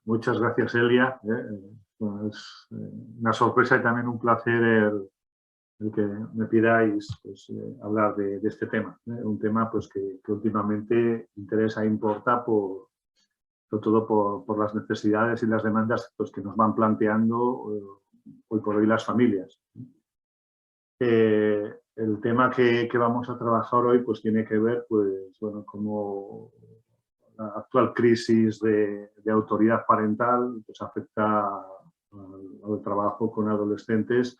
Muchas gracias, Elia. Bueno, es una sorpresa y también un placer el que me pidáis pues, hablar de este tema. Un tema pues, que últimamente interesa e importa sobre todo por las necesidades y las demandas pues, que nos van planteando hoy por hoy las familias. El tema que vamos a trabajar hoy pues, tiene que ver pues, bueno, cómo la actual crisis de autoridad parental pues, afecta al trabajo con adolescentes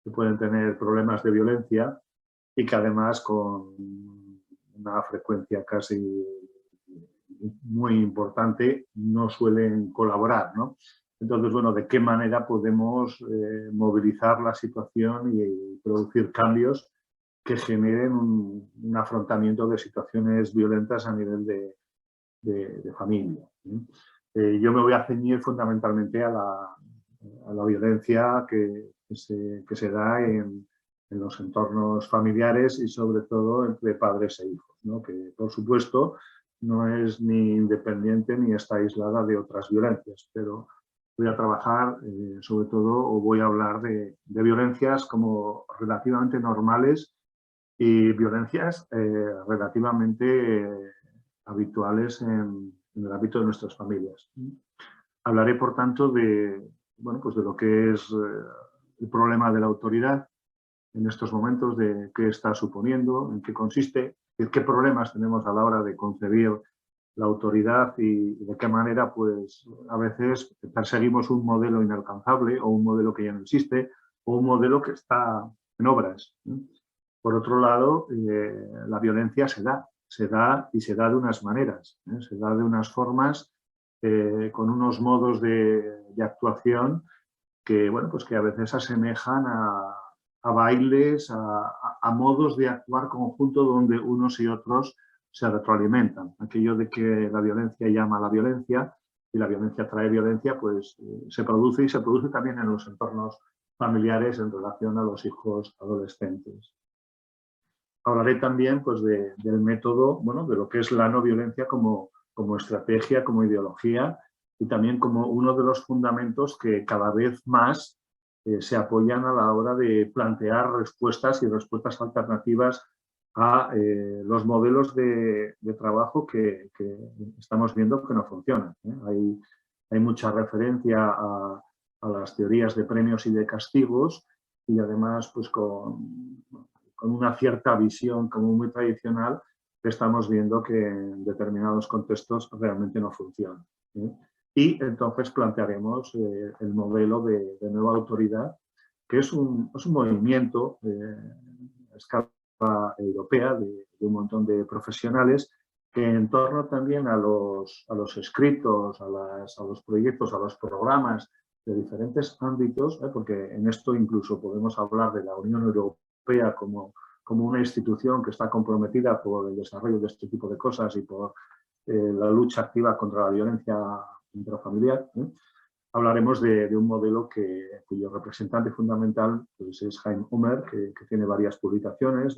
que pueden tener problemas de violencia y que además con una frecuencia casi muy importante no suelen colaborar, ¿no? Entonces, bueno, ¿de qué manera podemos movilizar la situación y producir cambios que generen un afrontamiento de situaciones violentas a nivel de familia? Yo me voy a ceñir fundamentalmente a la violencia que se da en los entornos familiares y sobre todo entre padres e hijos, ¿no? Que por supuesto no es ni independiente ni está aislada de otras violencias, pero voy a trabajar sobre todo o voy a hablar de violencias como relativamente normales y violencias relativamente habituales en el ámbito de nuestras familias. Hablaré, por tanto, bueno, pues de lo que es el problema de la autoridad en estos momentos, de qué está suponiendo, en qué consiste, qué problemas tenemos a la hora de concebir la autoridad y de qué manera pues, a veces perseguimos un modelo inalcanzable o un modelo que ya no existe o un modelo que está en obras. Por otro lado, la violencia se da y se da de unas maneras, se da de unas formas con unos modos de actuación que, bueno, pues que a veces asemejan a bailes, a modos de actuar conjunto donde unos y otros se retroalimentan. Aquello de que la violencia llama a la violencia y la violencia trae violencia, pues se produce y se produce también en los entornos familiares en relación a los hijos adolescentes. Hablaré también pues, del método, bueno, de lo que es la no violencia como estrategia, como ideología y también como uno de los fundamentos que cada vez más se apoyan a la hora de plantear respuestas y respuestas alternativas a los modelos de trabajo que estamos viendo que no funcionan. Hay mucha referencia a las teorías de premios y de castigos y además pues, con una cierta visión como muy tradicional que estamos viendo que en determinados contextos realmente no funciona. Y entonces plantearemos el modelo de nueva autoridad, que es un movimiento a escala europea de un montón de profesionales que en torno también a los escritos, a los proyectos, a los programas de diferentes ámbitos, porque en esto incluso podemos hablar de la Unión Europea como una institución que está comprometida por el desarrollo de este tipo de cosas y por la lucha activa contra la violencia intrafamiliar. Hablaremos de un modelo cuyo representante fundamental pues, es Jaime Humer, que tiene varias publicaciones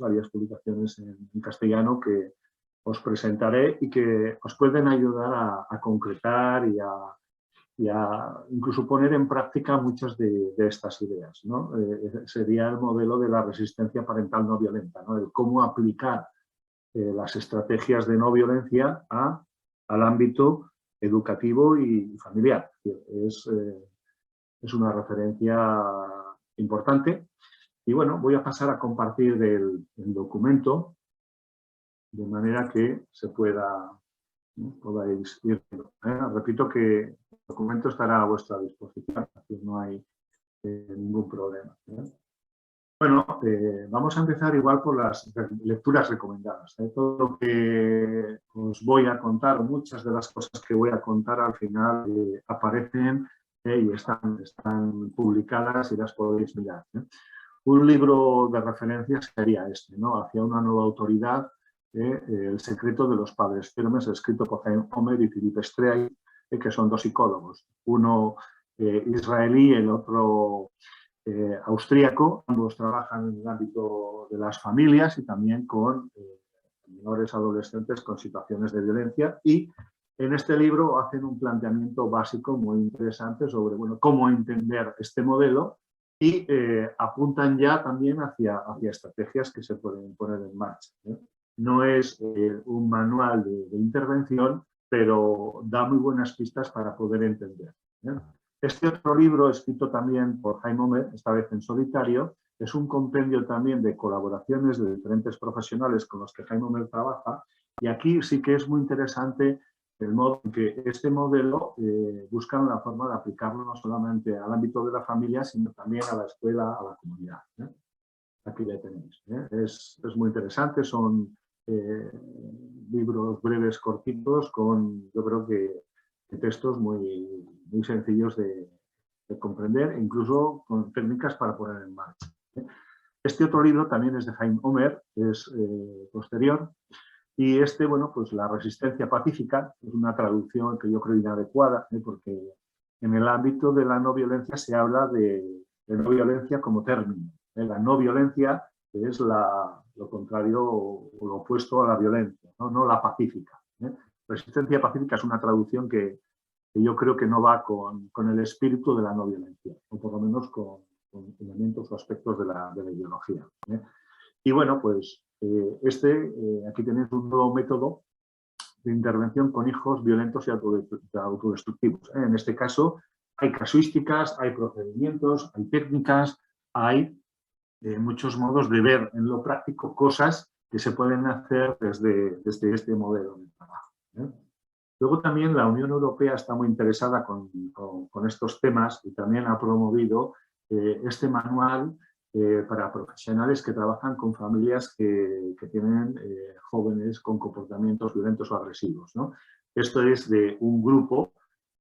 en castellano que os presentaré y que os pueden ayudar a concretar y a incluso poner en práctica muchas de estas ideas, ¿no? Sería el modelo de la resistencia parental no violenta, ¿no? El cómo aplicar las estrategias de no violencia al ámbito educativo y familiar. Es una referencia importante. Y bueno, voy a pasar a compartir el documento de manera que podáis ir. Repito que el documento estará a vuestra disposición, así no hay ningún problema. Bueno, vamos a empezar igual por las lecturas recomendadas. Todo lo que os voy a contar, muchas de las cosas que voy a contar al final aparecen y están publicadas y las podéis mirar. Un libro de referencia sería este, ¿no? Hacia una nueva autoridad, El secreto de los padres firmes, escrito por Jaime Humer y Philippe Streit, que son dos psicólogos, uno israelí y el otro austríaco. Ambos trabajan en el ámbito de las familias y también con menores adolescentes con situaciones de violencia y en este libro hacen un planteamiento básico muy interesante sobre bueno, cómo entender este modelo y apuntan ya también hacia estrategias que se pueden poner en marcha. No es un manual de intervención, pero da muy buenas pistas para poder entender. Este otro libro, escrito también por Jaime Omer, esta vez en solitario, es un compendio también de colaboraciones de diferentes profesionales con los que Jaime Omer trabaja, y aquí sí que es muy interesante el modo en que este modelo busca la forma de aplicarlo no solamente al ámbito de la familia, sino también a la escuela, a la comunidad. Aquí ya tenéis. Es muy interesante, son libros breves, cortitos, con yo creo que textos muy sencillos de comprender, incluso con técnicas para poner en marcha. Este otro libro también es de Jaime Omer, es posterior, y bueno, pues La resistencia pacífica, es una traducción que yo creo inadecuada, porque en el ámbito de la no violencia se habla de no violencia como término. La no violencia es lo contrario o lo opuesto a la violencia, no la pacífica. Resistencia pacífica es una traducción que yo creo que no va con el espíritu de la no violencia, o por lo menos con elementos o aspectos de la ideología. Y bueno, pues aquí tenéis un nuevo método de intervención con hijos violentos y autodestructivos. En este caso hay casuísticas, hay procedimientos, hay técnicas, hay muchos modos de ver en lo práctico cosas que se pueden hacer desde este modelo de trabajo. Luego también la Unión Europea está muy interesada con estos temas y también ha promovido este manual para profesionales que trabajan con familias que tienen jóvenes con comportamientos violentos o agresivos, ¿no? Esto es de un grupo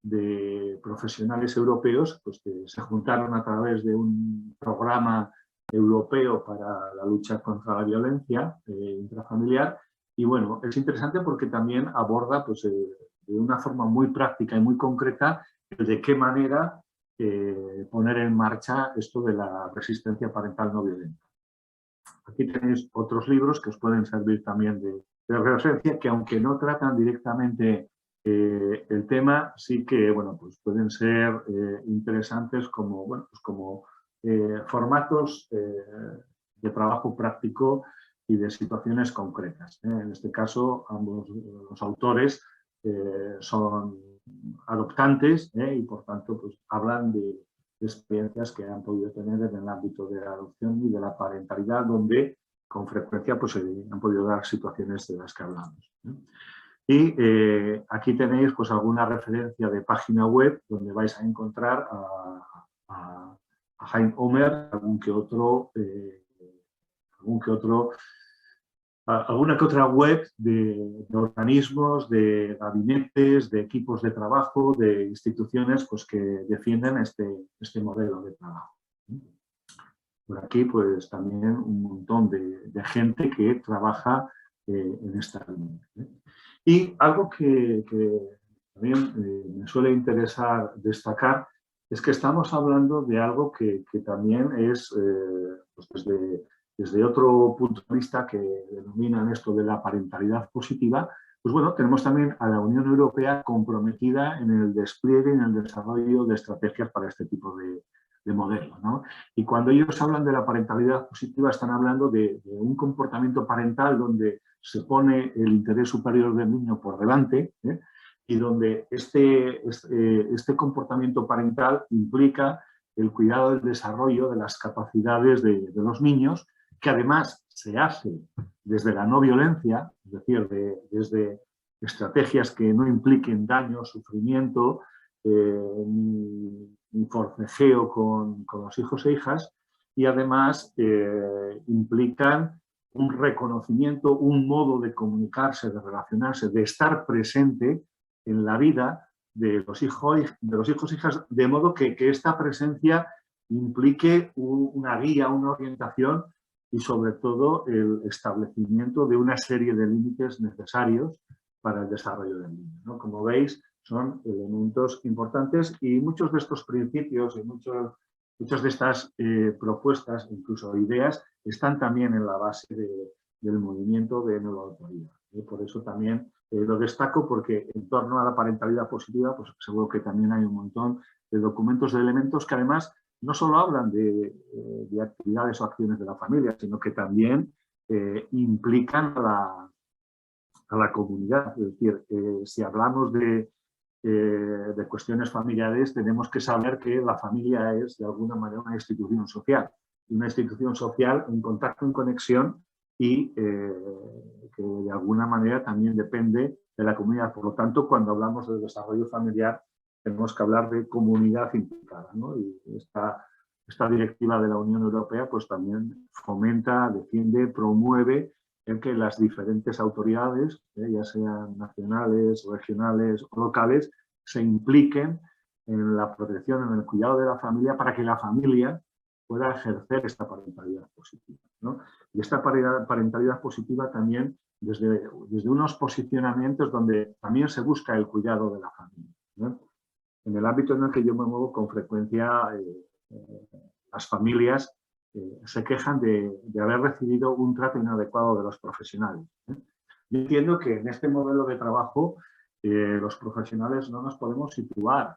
de profesionales europeos pues, que se juntaron a través de un programa europeo para la lucha contra la violencia intrafamiliar. Y bueno, es interesante porque también aborda pues, de una forma muy práctica y muy concreta de qué manera poner en marcha esto de la resistencia parental no violenta. Aquí tenéis otros libros que os pueden servir también de referencia, que aunque no tratan directamente el tema, sí que bueno, pues pueden ser interesantes como, bueno, pues como formatos de trabajo práctico y de situaciones concretas. En este caso, ambos los autores son adoptantes y por tanto pues, hablan de experiencias que han podido tener en el ámbito de la adopción y de la parentalidad, donde con frecuencia pues, han podido dar situaciones de las que hablamos. Y aquí tenéis pues, alguna referencia de página web donde vais a encontrar a Jaime Omer, alguna que otra web de organismos, de gabinetes, de equipos de trabajo, de instituciones pues, que defienden este modelo de trabajo. Por aquí, pues también un montón de gente que trabaja en esta línea. Y algo que también me suele interesar destacar es que estamos hablando de algo que también es, pues desde otro punto de vista que denominan esto de la parentalidad positiva, pues bueno, tenemos también a la Unión Europea comprometida en el despliegue, en el desarrollo de estrategias para este tipo de modelo, ¿no? Y cuando ellos hablan de la parentalidad positiva, están hablando de un comportamiento parental donde se pone el interés superior del niño por delante, y donde este comportamiento parental implica el cuidado del desarrollo de las capacidades de los niños, que además se hace desde la no violencia, es decir, desde estrategias que no impliquen daño, sufrimiento, ni forcejeo con los hijos e hijas, y además implican un reconocimiento, un modo de comunicarse, de relacionarse, de estar presente en la vida de los hijos e hijas, de modo que esta presencia implique una guía, una orientación y sobre todo el establecimiento de una serie de límites necesarios para el desarrollo del niño, ¿no? Como veis, son elementos importantes y muchos de estos principios y muchas de estas propuestas, incluso ideas, están también en la base del movimiento de nueva autoridad. Por eso también Lo destaco porque en torno a la parentalidad positiva, pues seguro que también hay un montón de documentos, de elementos que además no solo hablan de actividades o acciones de la familia, sino que también implican a la comunidad. Es decir, si hablamos de cuestiones familiares, tenemos que saber que la familia es, de alguna manera, una institución social. Una institución social en contacto, en conexión y que de alguna manera también depende de la comunidad. Por lo tanto, cuando hablamos de desarrollo familiar, tenemos que hablar de comunidad implicada, ¿no? Y esta directiva de la Unión Europea pues también fomenta, defiende, promueve el que las diferentes autoridades, ya sean nacionales, regionales o locales, se impliquen en la protección, en el cuidado de la familia, para que la familia pueda ejercer esta parentalidad positiva, ¿no? Y esta parentalidad positiva también desde unos posicionamientos donde también se busca el cuidado de la familia, ¿no? En el ámbito en el que yo me muevo, con frecuencia las familias se quejan de haber recibido un trato inadecuado de los profesionales. Yo entiendo que en este modelo de trabajo los profesionales no nos podemos situar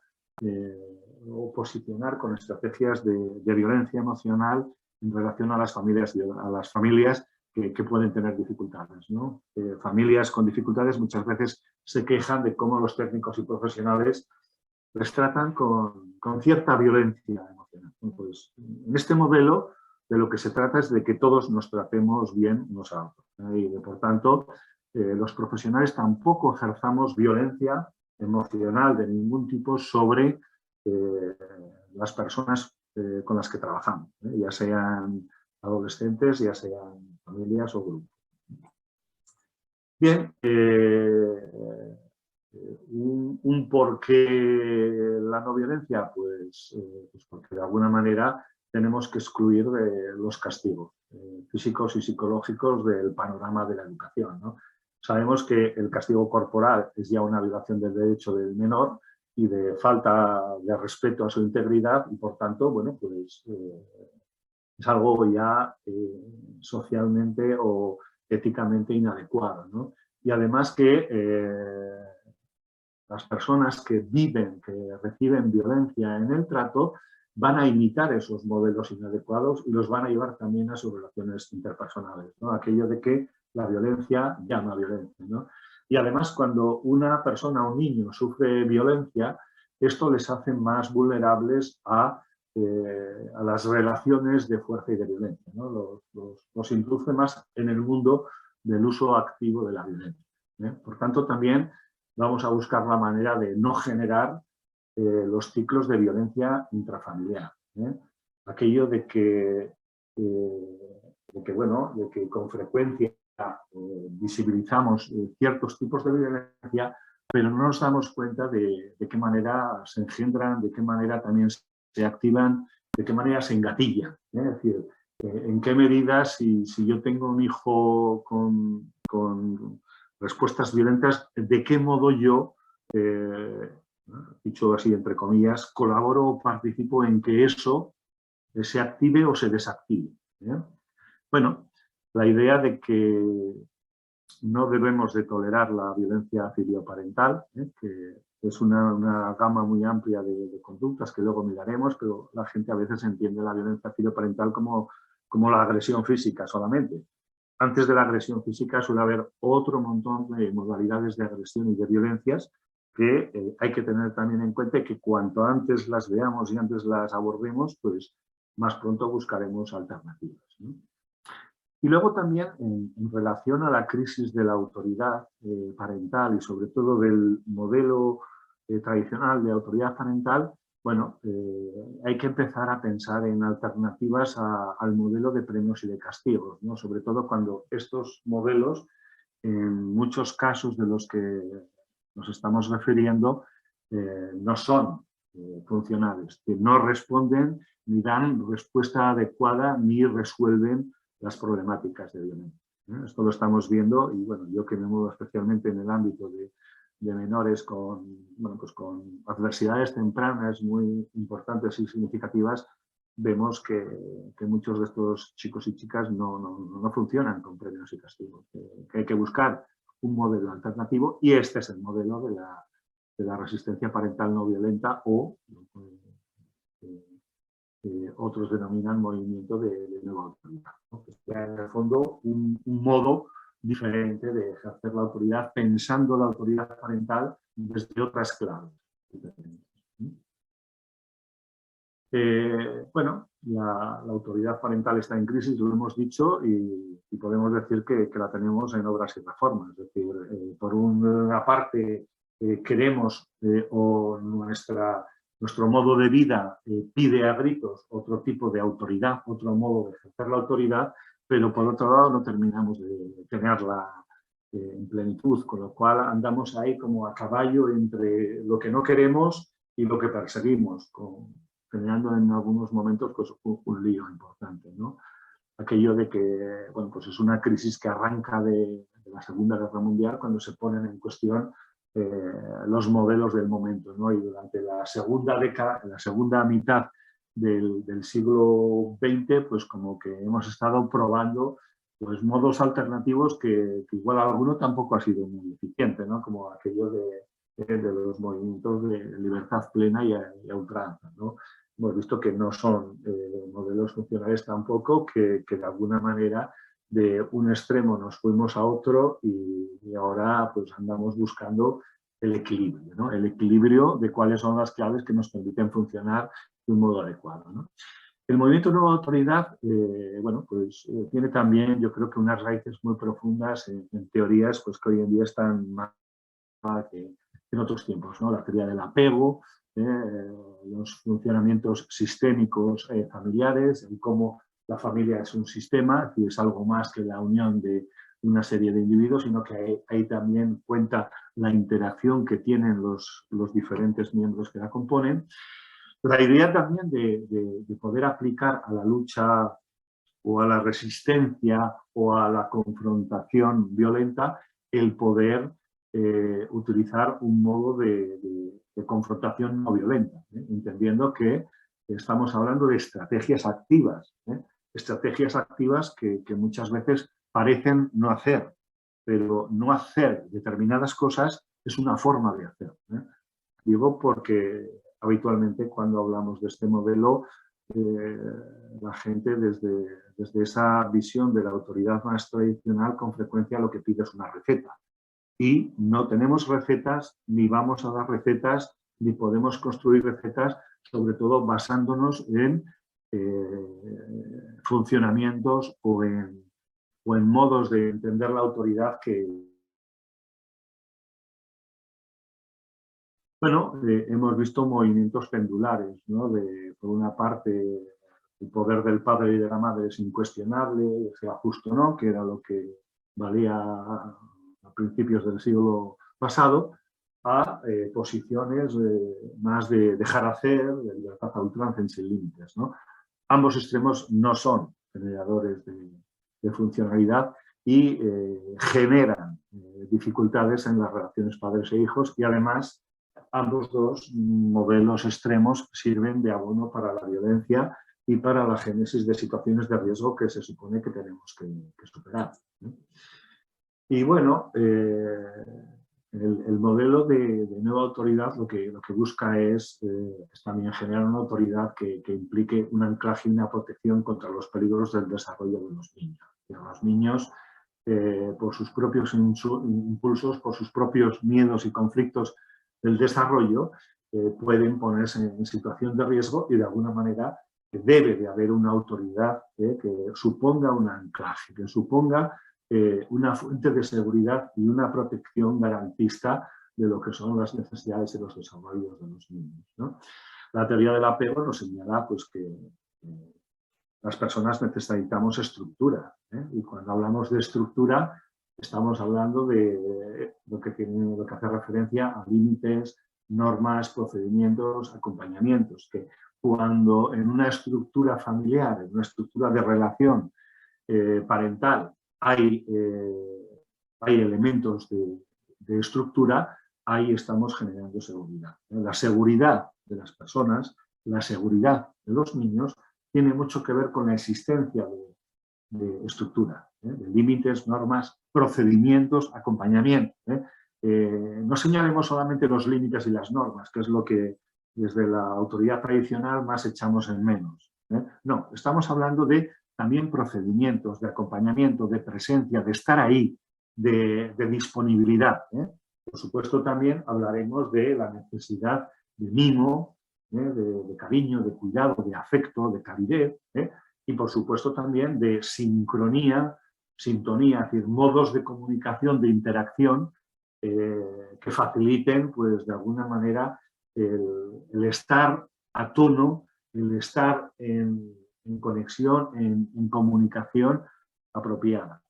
o posicionar con estrategias de violencia emocional en relación a las familias que pueden tener dificultades, ¿no? Familias con dificultades muchas veces se quejan de cómo los técnicos y profesionales les tratan con cierta violencia emocional. Pues, en este modelo de lo que se trata es de que todos nos tratemos bien unos a otros, ¿eh? Y por tanto los profesionales tampoco ejerzamos violencia emocional de ningún tipo sobre las personas con las que trabajamos, ya sean adolescentes, ya sean familias o grupos. Bien, un por qué la no violencia, pues porque de alguna manera tenemos que excluir los castigos físicos y psicológicos del panorama de la educación, ¿no? Sabemos que el castigo corporal es ya una violación del derecho del menor y de falta de respeto a su integridad y, por tanto, bueno, pues es algo ya socialmente o éticamente inadecuado, ¿no? Y además que las personas que viven, que reciben violencia en el trato, van a imitar esos modelos inadecuados y los van a llevar también a sus relaciones interpersonales, ¿no? Aquello de que la violencia llama violencia, ¿no? Y además, cuando una persona, un niño, sufre violencia, esto les hace más vulnerables a las relaciones de fuerza y de violencia, ¿no? Los introduce más en el mundo del uso activo de la violencia, ¿eh? Por tanto, también vamos a buscar la manera de no generar los ciclos de violencia intrafamiliar, ¿eh? Aquello de que con frecuencia visibilizamos ciertos tipos de violencia, pero no nos damos cuenta de qué manera se engendran, de qué manera también se activan, de qué manera se engatillan, ¿eh? Es decir, en qué medida, si yo tengo un hijo con respuestas violentas, de qué modo yo, dicho así entre comillas, colaboro o participo en que eso se active o se desactive, ¿eh? Bueno, la idea de que no debemos de tolerar la violencia filioparental, que es una gama muy amplia de conductas que luego miraremos, pero la gente a veces entiende la violencia filioparental como la agresión física solamente. Antes de la agresión física suele haber otro montón de modalidades de agresión y de violencias que hay que tener también en cuenta, y que cuanto antes las veamos y antes las abordemos, pues más pronto buscaremos alternativas, ¿no? Y luego también en relación a la crisis de la autoridad parental y sobre todo del modelo tradicional de autoridad parental, bueno, hay que empezar a pensar en alternativas al modelo de premios y de castigos, ¿no? Sobre todo cuando estos modelos, en muchos casos de los que nos estamos refiriendo, no son funcionales, que no responden ni dan respuesta adecuada ni resuelven las problemáticas de violencia, ¿eh? Esto lo estamos viendo y, bueno, yo que me muevo especialmente en el ámbito de menores con adversidades tempranas muy importantes y significativas, vemos que muchos de estos chicos y chicas no funcionan con premios y castigos, que hay que buscar un modelo alternativo y este es el modelo de la resistencia parental no violenta o otros denominan movimiento de nueva autoridad, ¿no? Que sea en el fondo un modo diferente de ejercer la autoridad pensando la autoridad parental desde otras claves diferentes. Bueno, la autoridad parental está en crisis, lo hemos dicho, y podemos decir que la tenemos en obras y reformas. Es decir, por una parte queremos o nuestro modo de vida pide a gritos otro tipo de autoridad, otro modo de ejercer la autoridad, pero por otro lado no terminamos de tenerla en plenitud, con lo cual andamos ahí como a caballo entre lo que no queremos y lo que perseguimos, generando en algunos momentos pues, un lío importante, ¿no? Aquello de que, bueno, pues es una crisis que arranca de la Segunda Guerra Mundial cuando se ponen en cuestión los modelos del momento, ¿no? Y durante la segunda mitad del siglo XX, pues como que hemos estado probando pues, modos alternativos que igual alguno tampoco ha sido muy eficiente, ¿no? Como aquello de los movimientos de libertad plena y a ultranza, ¿no? Hemos visto que no son modelos funcionales tampoco, que de alguna manera de un extremo nos fuimos a otro y ahora pues andamos buscando el equilibrio, ¿no? El equilibrio de cuáles son las claves que nos permiten funcionar de un modo adecuado, ¿no? El movimiento Nueva Autoridad, bueno, pues tiene también, yo creo que unas raíces muy profundas en teorías pues, que hoy en día están más que en otros tiempos, ¿no? La teoría del apego, los funcionamientos sistémicos familiares, en cómo la familia es un sistema, que es algo más que la unión de una serie de individuos, sino que ahí también cuenta la interacción que tienen los diferentes miembros que la componen. La idea también de poder aplicar a la lucha o a la resistencia o a la confrontación violenta el poder utilizar un modo de confrontación no violenta, entendiendo que estamos hablando de estrategias activas, estrategias activas que muchas veces parecen no hacer, pero no hacer determinadas cosas es una forma de hacer. Digo porque habitualmente cuando hablamos de este modelo, la gente desde esa visión de la autoridad más tradicional con frecuencia lo que pide es una receta. Y no tenemos recetas, ni vamos a dar recetas, ni podemos construir recetas, sobre todo basándonos en funcionamientos o en modos de entender la autoridad que... Bueno, hemos visto movimientos pendulares, ¿no? Por una parte, el poder del padre y de la madre es incuestionable, sea justo o no, que era lo que valía a principios del siglo pasado, a posiciones más de dejar hacer, de libertad a ultranza sin límites, ¿no? Ambos extremos no son generadores de funcionalidad y generan dificultades en las relaciones padres e hijos y además ambos dos modelos extremos sirven de abono para la violencia y para la génesis de situaciones de riesgo que se supone que tenemos que superar. Y bueno, el modelo de nueva autoridad lo que busca es también generar una autoridad que implique un anclaje y una protección contra los peligros del desarrollo de los niños. Los niños, por sus propios impulsos, por sus propios miedos y conflictos del desarrollo, pueden ponerse en situación de riesgo y de alguna manera debe de haber una autoridad que suponga un anclaje, que suponga una fuente de seguridad y una protección garantista de lo que son las necesidades y los desarrollos de los niños, ¿no? La teoría del apego nos señala pues, que las personas necesitamos estructura, y cuando hablamos de estructura estamos hablando de lo que hace referencia a límites, normas, procedimientos, acompañamientos, que cuando en una estructura familiar, en una estructura de relación parental, hay elementos de estructura, ahí estamos generando seguridad. La seguridad de las personas, la seguridad de los niños, tiene mucho que ver con la existencia de estructura, de límites, normas, procedimientos, acompañamiento. No señalemos solamente los límites y las normas, que es lo que desde la autoridad tradicional más echamos en menos. No, estamos hablando de también procedimientos, de acompañamiento, de presencia, de estar ahí, de disponibilidad. Por supuesto, también hablaremos de la necesidad de mimo, de cariño, de cuidado, de afecto, de calidez, y por supuesto también de sincronía, sintonía, es decir, modos de comunicación, de interacción que faciliten, pues de alguna manera, el estar a tono, el estar en conexión, en comunicación apropiada.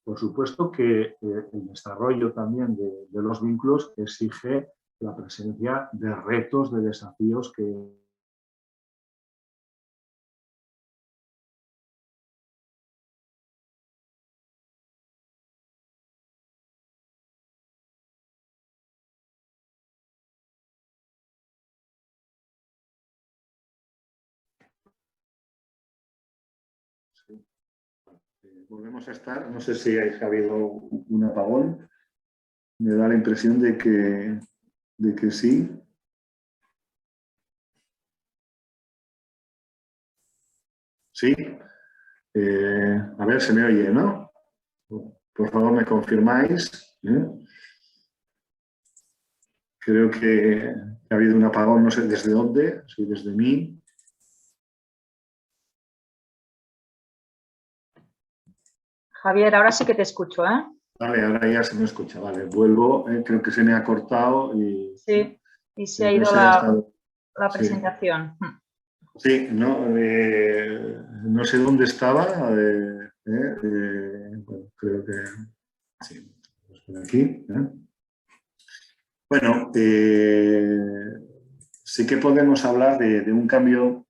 Por supuesto que el desarrollo también de los vínculos exige la presencia de retos, de desafíos que volvemos a estar. No sé si ha habido un apagón. Me da la impresión de que sí. Sí. A ver, se me oye, ¿no? Por favor, me confirmáis. Creo que ha habido un apagón, no sé desde dónde, si desde mí. Javier, ahora sí que te escucho, ¿eh? Vale, ahora ya se me escucha. Vale, vuelvo. Creo que se me ha cortado y... Sí, y se ha ido no sé, la presentación. Sí, no sé dónde estaba. Bueno, creo que... Sí, por aquí. Bueno, sí que podemos hablar de un cambio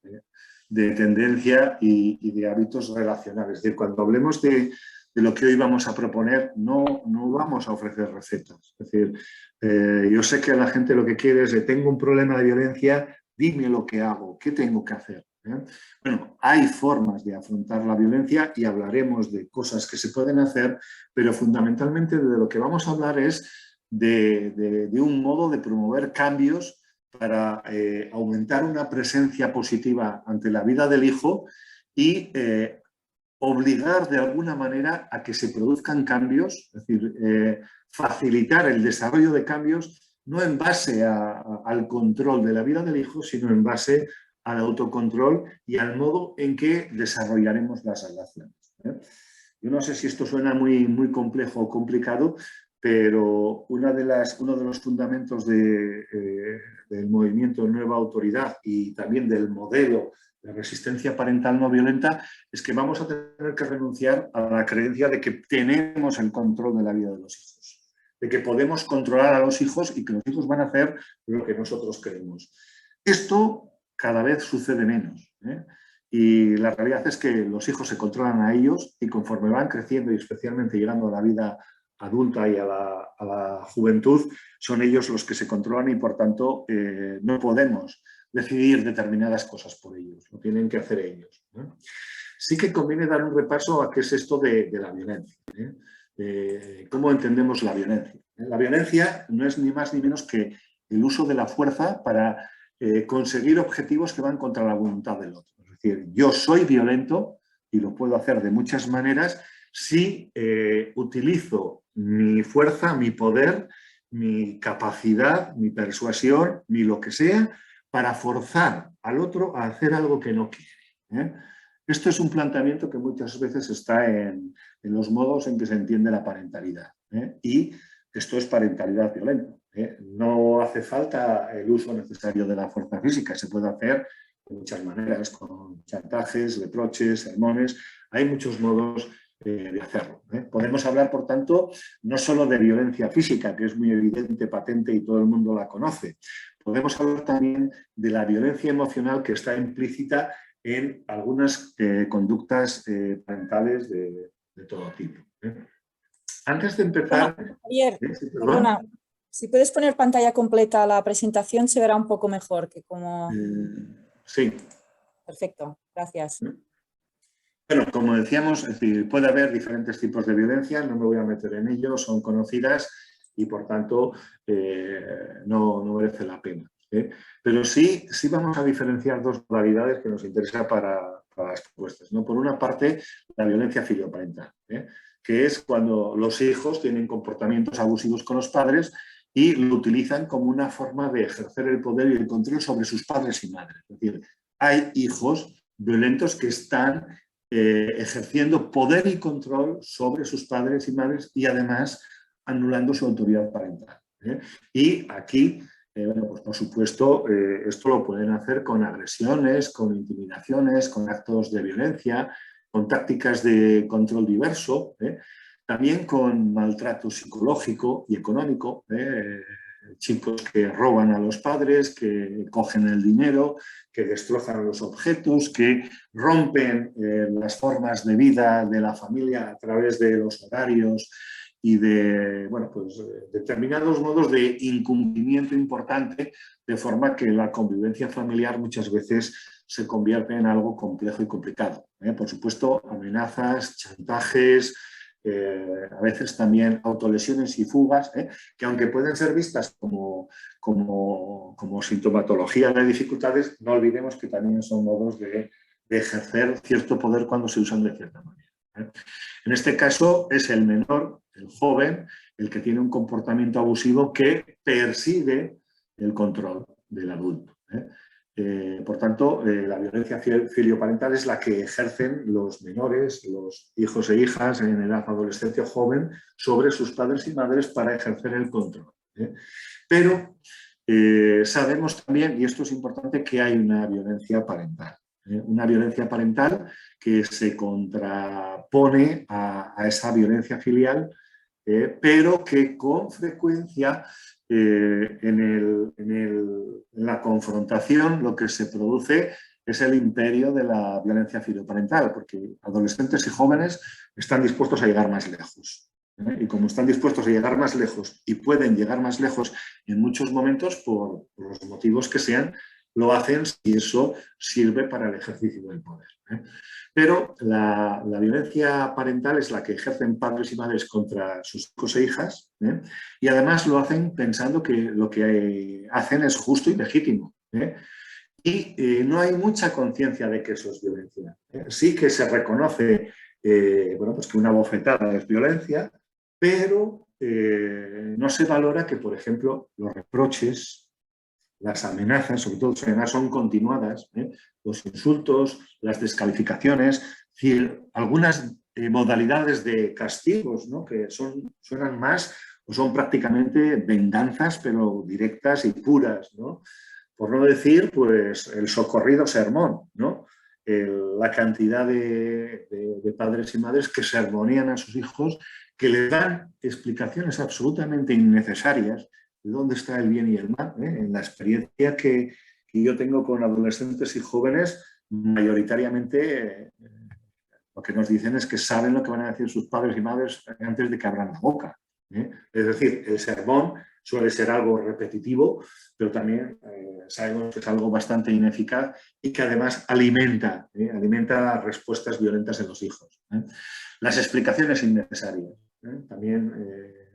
de tendencia y de hábitos relacionales. Es decir, cuando hablemos de lo que hoy vamos a proponer, no vamos a ofrecer recetas. Es decir, yo sé que la gente lo que quiere es, tengo un problema de violencia, dime lo que hago, qué tengo que hacer. Bueno, hay formas de afrontar la violencia y hablaremos de cosas que se pueden hacer, pero fundamentalmente de lo que vamos a hablar es de un modo de promover cambios para aumentar una presencia positiva ante la vida del hijo y obligar de alguna manera a que se produzcan cambios, es decir, facilitar el desarrollo de cambios no en base al control de la vida del hijo, sino en base al autocontrol y al modo en que desarrollaremos las relaciones. Yo no sé si esto suena muy complejo o complicado, pero uno de los fundamentos del movimiento Nueva Autoridad y también del modelo de resistencia parental no violenta es que vamos a tener que renunciar a la creencia de que tenemos el control de la vida de los hijos, de que podemos controlar a los hijos y que los hijos van a hacer lo que nosotros queremos. Esto cada vez sucede menos, y la realidad es que los hijos se controlan a ellos y conforme van creciendo y especialmente llegando a la vida adulta y a la juventud, son ellos los que se controlan y por tanto no podemos decidir determinadas cosas por ellos, lo tienen que hacer ellos. Sí que conviene dar un repaso a qué es esto de la violencia. ¿Cómo entendemos la violencia? La violencia no es ni más ni menos que el uso de la fuerza para conseguir objetivos que van contra la voluntad del otro. Es decir, yo soy violento y lo puedo hacer de muchas maneras si utilizo mi fuerza, mi poder, mi capacidad, mi persuasión, mi lo que sea, para forzar al otro a hacer algo que no quiere. Esto es un planteamiento que muchas veces está en los modos en que se entiende la parentalidad. Y esto es parentalidad violenta. No hace falta el uso necesario de la fuerza física, se puede hacer de muchas maneras, con chantajes, reproches, sermones, hay muchos modos de hacerlo. Podemos hablar, por tanto, no solo de violencia física, que es muy evidente, patente y todo el mundo la conoce. Podemos hablar también de la violencia emocional que está implícita en algunas conductas parentales de todo tipo. Antes de empezar... Bueno, Javier, perdona, si puedes poner pantalla completa la presentación se verá un poco mejor que como... sí. Perfecto, gracias. Bueno, como decíamos, es decir, puede haber diferentes tipos de violencia, no me voy a meter en ello, son conocidas y por tanto no merece la pena. Pero sí vamos a diferenciar dos modalidades que nos interesan para las propuestas, ¿no? Por una parte, la violencia filioparental, que es cuando los hijos tienen comportamientos abusivos con los padres y lo utilizan como una forma de ejercer el poder y el control sobre sus padres y madres. Es decir, hay hijos violentos que están ejerciendo poder y control sobre sus padres y madres y además anulando su autoridad parental. Y aquí, bueno, pues por supuesto, esto lo pueden hacer con agresiones, con intimidaciones, con actos de violencia, con tácticas de control diverso, también con maltrato psicológico y económico, chicos que roban a los padres, que cogen el dinero, que destrozan los objetos, que rompen las formas de vida de la familia a través de los horarios y de, bueno, pues, determinados modos de incumplimiento importante, de forma que la convivencia familiar muchas veces se convierte en algo complejo y complicado. Por supuesto, amenazas, chantajes, a veces también autolesiones y fugas, que aunque pueden ser vistas como sintomatología de dificultades, no olvidemos que también son modos de ejercer cierto poder cuando se usan de cierta manera. En este caso es el menor, el joven, el que tiene un comportamiento abusivo que persigue el control del adulto. Por tanto, la violencia filioparental es la que ejercen los menores, los hijos e hijas en edad adolescente o joven sobre sus padres y madres para ejercer el control. Pero sabemos también, y esto es importante, que hay una violencia parental. Una violencia parental que se contrapone a esa violencia filial, pero que con frecuencia en la confrontación lo que se produce es el imperio de la violencia filioparental, porque adolescentes y jóvenes están dispuestos a llegar más lejos. Y como están dispuestos a llegar más lejos y pueden llegar más lejos en muchos momentos por los motivos que sean, lo hacen si eso sirve para el ejercicio del poder. Pero la violencia parental es la que ejercen padres y madres contra sus hijos e hijas, y además lo hacen pensando que lo que hacen es justo y legítimo. Y no hay mucha conciencia de que eso es violencia. Sí que se reconoce bueno, pues que una bofetada es violencia, pero no se valora que, por ejemplo, los reproches, las amenazas, sobre todo si además son continuadas, los insultos, las descalificaciones, es decir, algunas modalidades de castigos, ¿no? Que suenan más o son prácticamente venganzas, pero directas y puras, ¿no? Por no decir, pues, el socorrido sermón, ¿no? La cantidad de padres y madres que sermonean a sus hijos, que les dan explicaciones absolutamente innecesarias de dónde está el bien y el mal. En la experiencia que yo tengo con adolescentes y jóvenes, mayoritariamente lo que nos dicen es que saben lo que van a decir sus padres y madres antes de que abran la boca. Es decir, el sermón suele ser algo repetitivo, pero también sabemos que es algo bastante ineficaz y que además alimenta respuestas violentas en los hijos. Las explicaciones innecesarias también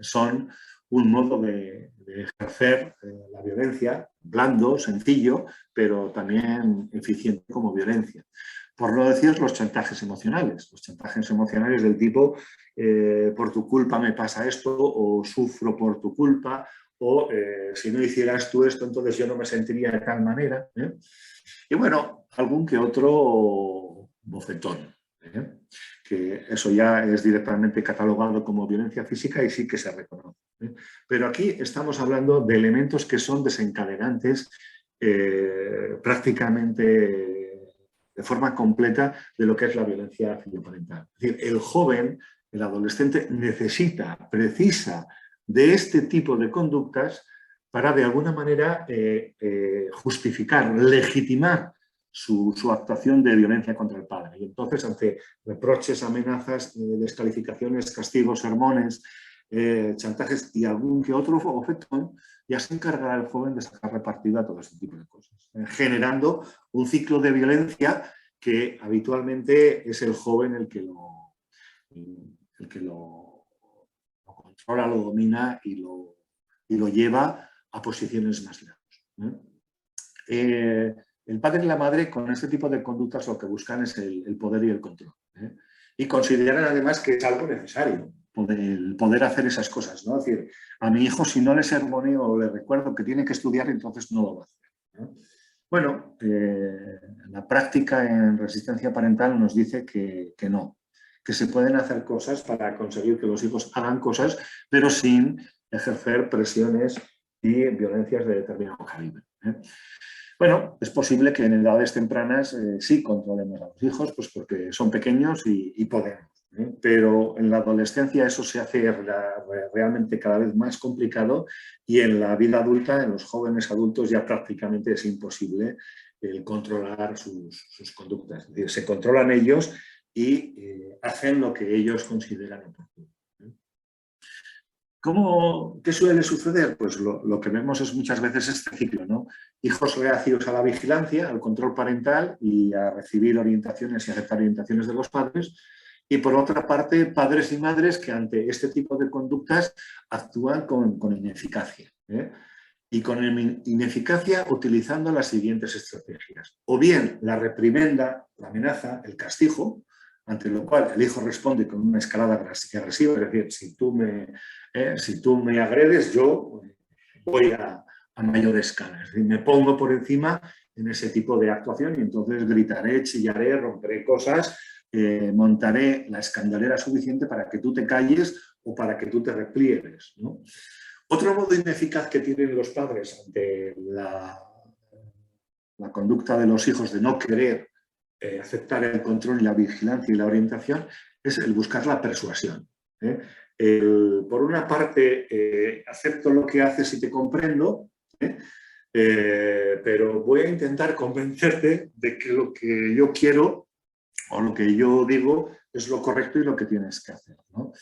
son un modo de ejercer la violencia, blando, sencillo, pero también eficiente como violencia. Por no decir los chantajes emocionales. Los chantajes emocionales del tipo por tu culpa me pasa esto, o sufro por tu culpa, o si no hicieras tú esto, entonces yo no me sentiría de tal manera. Y bueno, algún que otro bofetón. Que eso ya es directamente catalogado como violencia física y sí que se reconoce. Pero aquí estamos hablando de elementos que son desencadenantes prácticamente de forma completa de lo que es la violencia filioparental. Es decir, el joven, el adolescente, precisa de este tipo de conductas para de alguna manera justificar, legitimar su actuación de violencia contra el padre. Y entonces, ante reproches, amenazas, descalificaciones, castigos, sermones, chantajes y algún que otro bofetón, ya se encargará el joven de sacar partido a todo este tipo de cosas, generando un ciclo de violencia que habitualmente es el joven el que lo controla, lo domina y lo lleva a posiciones más graves. El padre y la madre con este tipo de conductas lo que buscan es el poder y el control. Y consideran además que es algo necesario el poder hacer esas cosas, ¿no? Es decir, a mi hijo si no le sermoneo o le recuerdo que tiene que estudiar, entonces no lo va a hacer, ¿no? Bueno, la práctica en resistencia parental nos dice que no, que se pueden hacer cosas para conseguir que los hijos hagan cosas, pero sin ejercer presiones y violencias de determinado calibre. Bueno, es posible que en edades tempranas sí controlemos a los hijos, pues porque son pequeños y podemos. Pero en la adolescencia eso se hace realmente cada vez más complicado y en la vida adulta, en los jóvenes adultos, ya prácticamente es imposible el controlar sus conductas. Es decir, se controlan ellos y hacen lo que ellos consideran oportuno. ¿Qué suele suceder? Pues lo que vemos es muchas veces este ciclo, ¿no? Hijos reacios a la vigilancia, al control parental y a recibir orientaciones y aceptar orientaciones de los padres. Y por otra parte, padres y madres que ante este tipo de conductas actúan con ineficacia. Y con ineficacia utilizando las siguientes estrategias. O bien la reprimenda, la amenaza, el castigo, ante lo cual el hijo responde con una escalada agresiva, es decir, si tú me agredes, yo voy a mayor escala, es decir, me pongo por encima en ese tipo de actuación y entonces gritaré, chillaré, romperé cosas, montaré la escandalera suficiente para que tú te calles o para que tú te repliegues, ¿no? Otro modo ineficaz que tienen los padres ante la conducta de los hijos de no querer aceptar el control y la vigilancia y la orientación es el buscar la persuasión. Por una parte, acepto lo que haces y te comprendo, pero voy a intentar convencerte de que lo que yo quiero o lo que yo digo es lo correcto y lo que tienes que hacer, ¿no?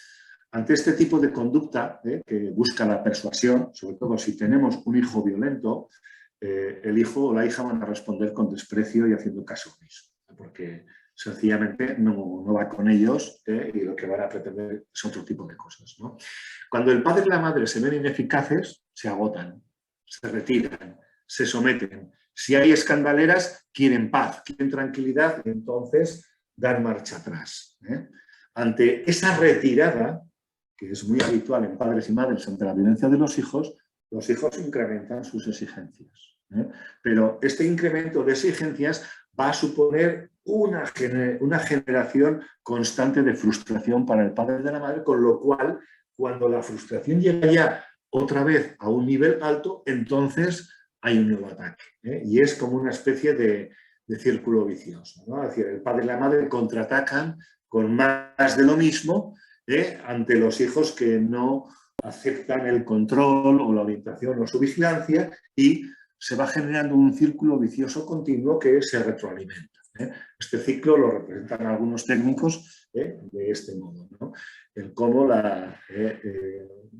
Ante este tipo de conducta que busca la persuasión, sobre todo si tenemos un hijo violento, el hijo o la hija van a responder con desprecio y haciendo caso omiso, porque sencillamente no va con ellos y lo que van a pretender es otro tipo de cosas, ¿no? Cuando el padre y la madre se ven ineficaces, se agotan, se retiran, se someten. Si hay escandaleras, quieren paz, quieren tranquilidad y entonces dan marcha atrás. Ante esa retirada, que es muy habitual en padres y madres ante la violencia de los hijos incrementan sus exigencias. Pero este incremento de exigencias va a suponer una generación constante de frustración para el padre y la madre, con lo cual, cuando la frustración llega ya otra vez a un nivel alto, entonces hay un nuevo ataque. Y es como una especie de círculo vicioso, ¿no? Es decir, el padre y la madre contraatacan con más de lo mismo ante los hijos que no aceptan el control o la orientación o su vigilancia y se va generando un círculo vicioso continuo que se retroalimenta. Este ciclo lo representan algunos técnicos de este modo, ¿no? El cómo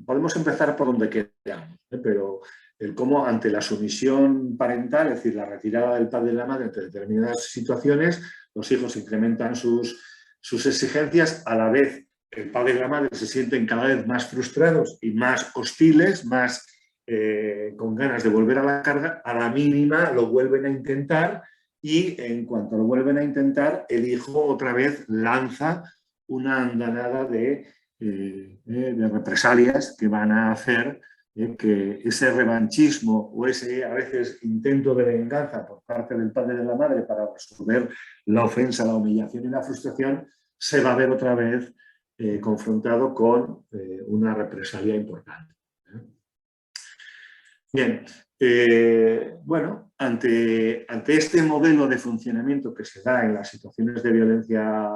podemos empezar por donde queramos, pero el cómo ante la sumisión parental, es decir, la retirada del padre y la madre ante determinadas situaciones, los hijos incrementan sus exigencias, a la vez el padre y la madre se sienten cada vez más frustrados y más hostiles, más con ganas de volver a la carga, a la mínima lo vuelven a intentar y en cuanto lo vuelven a intentar, el hijo otra vez lanza una andanada de represalias que van a hacer que ese revanchismo o ese a veces intento de venganza por parte del padre y de la madre para resolver la ofensa, la humillación y la frustración se va a ver otra vez confrontado con una represalia importante. Bien, bueno, ante este modelo de funcionamiento que se da en las situaciones de violencia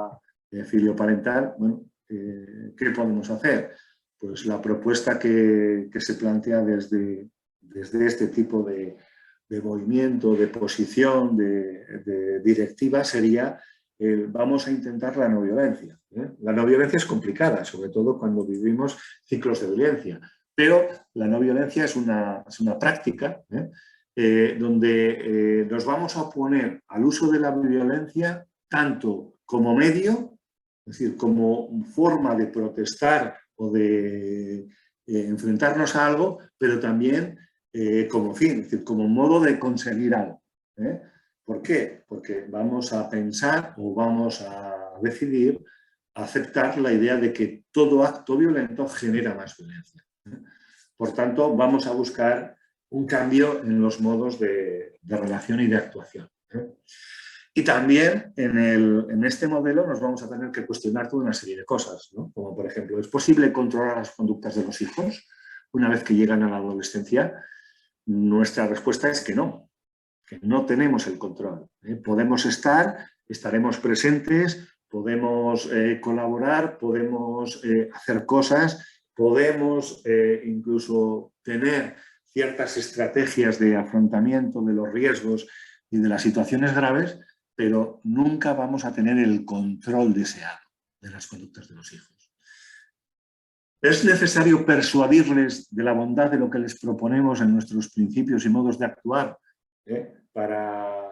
filioparental, bueno, ¿qué podemos hacer? Pues la propuesta que se plantea desde este tipo de movimiento, de posición, de directiva sería vamos a intentar la no violencia. La no violencia es complicada, sobre todo cuando vivimos ciclos de violencia, pero la no violencia es una práctica donde nos vamos a oponer al uso de la violencia tanto como medio, es decir, como forma de protestar o de enfrentarnos a algo, pero también como fin, es decir, como modo de conseguir algo. ¿Por qué? Porque vamos a pensar o vamos a decidir aceptar la idea de que todo acto violento genera más violencia. Por tanto, vamos a buscar un cambio en los modos de relación y de actuación. Y también en este modelo nos vamos a tener que cuestionar toda una serie de cosas, ¿no? Como por ejemplo, ¿es posible controlar las conductas de los hijos una vez que llegan a la adolescencia? Nuestra respuesta es que no tenemos el control. Podemos estaremos presentes, podemos colaborar, podemos hacer cosas, podemos incluso tener ciertas estrategias de afrontamiento de los riesgos y de las situaciones graves, pero nunca vamos a tener el control deseado de las conductas de los hijos. Es necesario persuadirles de la bondad de lo que les proponemos en nuestros principios y modos de actuar para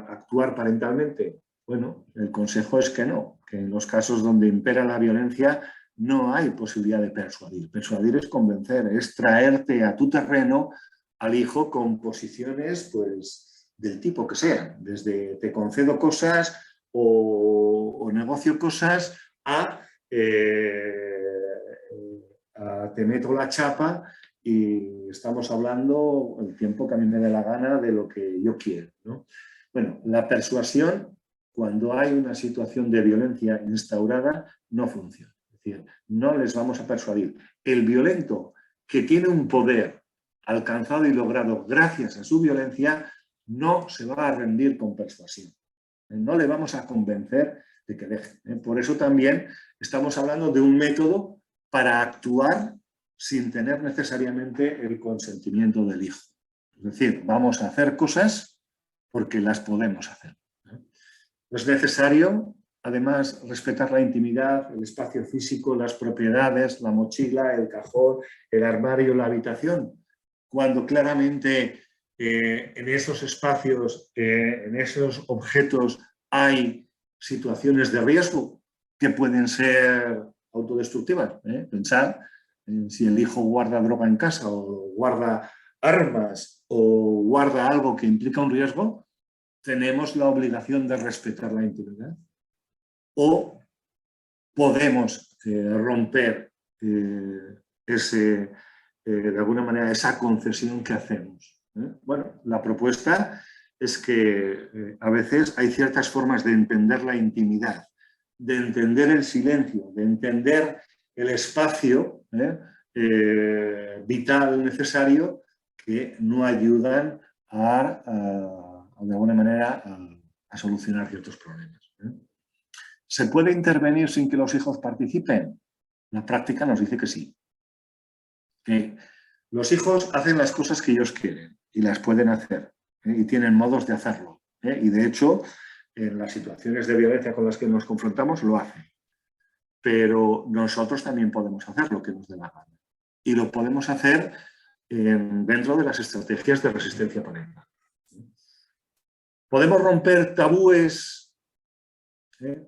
actuar parentalmente. Bueno, el consejo es que no, que en los casos donde impera la violencia no hay posibilidad de persuadir. Persuadir es convencer, es traerte a tu terreno al hijo con posiciones pues, del tipo que sean, desde te concedo cosas o negocio cosas a te meto la chapa y estamos hablando el tiempo que a mí me dé la gana de lo que yo quiero, ¿no? Bueno, la persuasión, cuando hay una situación de violencia instaurada, no funciona. Es decir, no les vamos a persuadir. El violento que tiene un poder alcanzado y logrado gracias a su violencia, no se va a rendir con persuasión. No le vamos a convencer de que deje. Por eso también estamos hablando de un método para actuar sin tener necesariamente el consentimiento del hijo. Es decir, vamos a hacer cosas porque las podemos hacer. Es necesario, además, respetar la intimidad, el espacio físico, las propiedades, la mochila, el cajón, el armario, la habitación, cuando claramente en esos espacios, en esos objetos hay situaciones de riesgo que pueden ser autodestructivas. Pensar en si el hijo guarda droga en casa o guarda armas o guarda algo que implica un riesgo, tenemos la obligación de respetar la intimidad. O podemos romper de alguna manera esa concesión que hacemos. Bueno, la propuesta es que a veces hay ciertas formas de entender la intimidad, de entender el silencio, de entender el espacio vital necesario que no ayudan de alguna manera a solucionar ciertos problemas. ¿Se puede intervenir sin que los hijos participen? La práctica nos dice que sí. Que los hijos hacen las cosas que ellos quieren y las pueden hacer y tienen modos de hacerlo. Y de hecho, en las situaciones de violencia con las que nos confrontamos lo hacen. Pero nosotros también podemos hacer lo que nos dé la gana. Y lo podemos hacer dentro de las estrategias de resistencia parental. Podemos romper tabúes.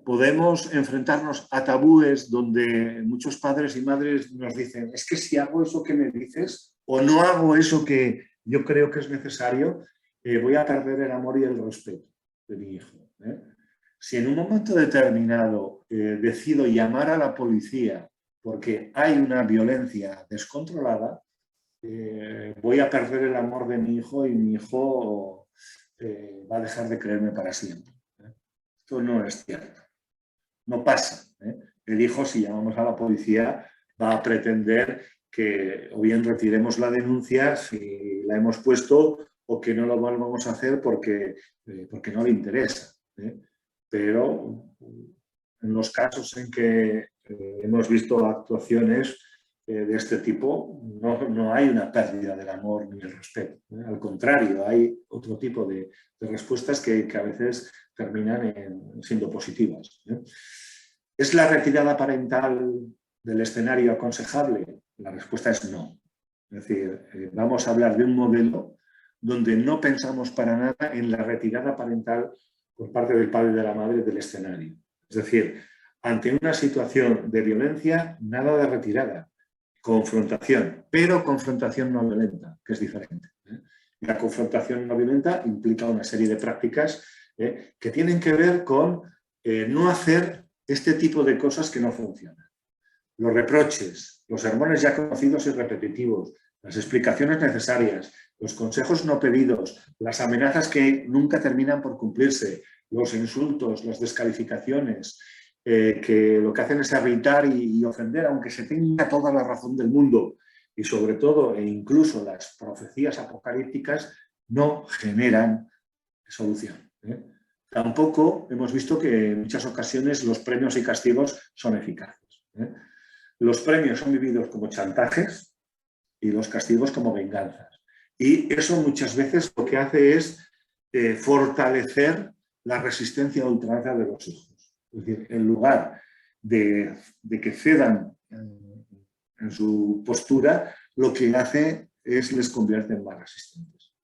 Podemos enfrentarnos a tabúes donde muchos padres y madres nos dicen es que si hago eso que me dices o no hago eso que yo creo que es necesario, voy a perder el amor y el respeto de mi hijo. Si en un momento determinado decido llamar a la policía porque hay una violencia descontrolada, voy a perder el amor de mi hijo y mi hijo va a dejar de creerme para siempre. Esto no es cierto. No pasa. El hijo, si llamamos a la policía, va a pretender que o bien retiremos la denuncia si la hemos puesto o que no lo vamos a hacer porque no le interesa. Pero en los casos en que hemos visto actuaciones de este tipo, no hay una pérdida del amor ni del respeto. Al contrario, hay otro tipo de respuestas que a veces terminan siendo positivas. ¿Es la retirada parental del escenario aconsejable? La respuesta es no. Es decir, vamos a hablar de un modelo donde no pensamos para nada en la retirada parental por parte del padre y de la madre del escenario. Es decir, ante una situación de violencia, nada de retirada, confrontación, pero confrontación no violenta, que es diferente. La confrontación no violenta implica una serie de prácticas que tienen que ver con no hacer este tipo de cosas que no funcionan. Los reproches, los sermones ya conocidos y repetitivos, las explicaciones necesarias, los consejos no pedidos, las amenazas que nunca terminan por cumplirse, los insultos, las descalificaciones, que lo que hacen es irritar y ofender, aunque se tenga toda la razón del mundo, y sobre todo, e incluso las profecías apocalípticas, no generan solución. Tampoco hemos visto que en muchas ocasiones los premios y castigos son eficaces. Los premios son vividos como chantajes y los castigos como venganzas. Y eso muchas veces lo que hace es fortalecer la resistencia a ultranza de los hijos. Es decir, en lugar de que cedan en su postura, lo que hace es les convierte en más resistentes.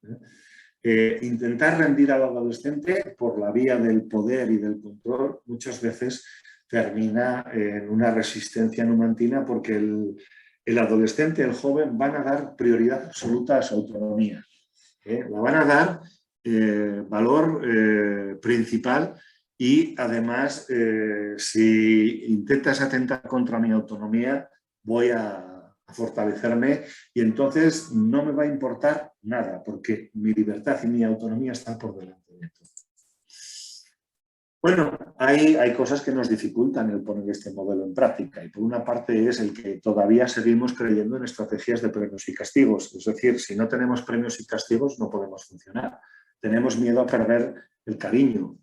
Intentar rendir al adolescente por la vía del poder y del control muchas veces termina en una resistencia numantina porque el adolescente, el joven, van a dar prioridad absoluta a su autonomía. La van a dar valor principal y además si intentas atentar contra mi autonomía voy a fortalecerme y entonces no me va a importar nada porque mi libertad y mi autonomía están por delante de todo. Bueno, hay cosas que nos dificultan el poner este modelo en práctica y por una parte es el que todavía seguimos creyendo en estrategias de premios y castigos. Es decir, si no tenemos premios y castigos no podemos funcionar. Tenemos miedo a perder el cariño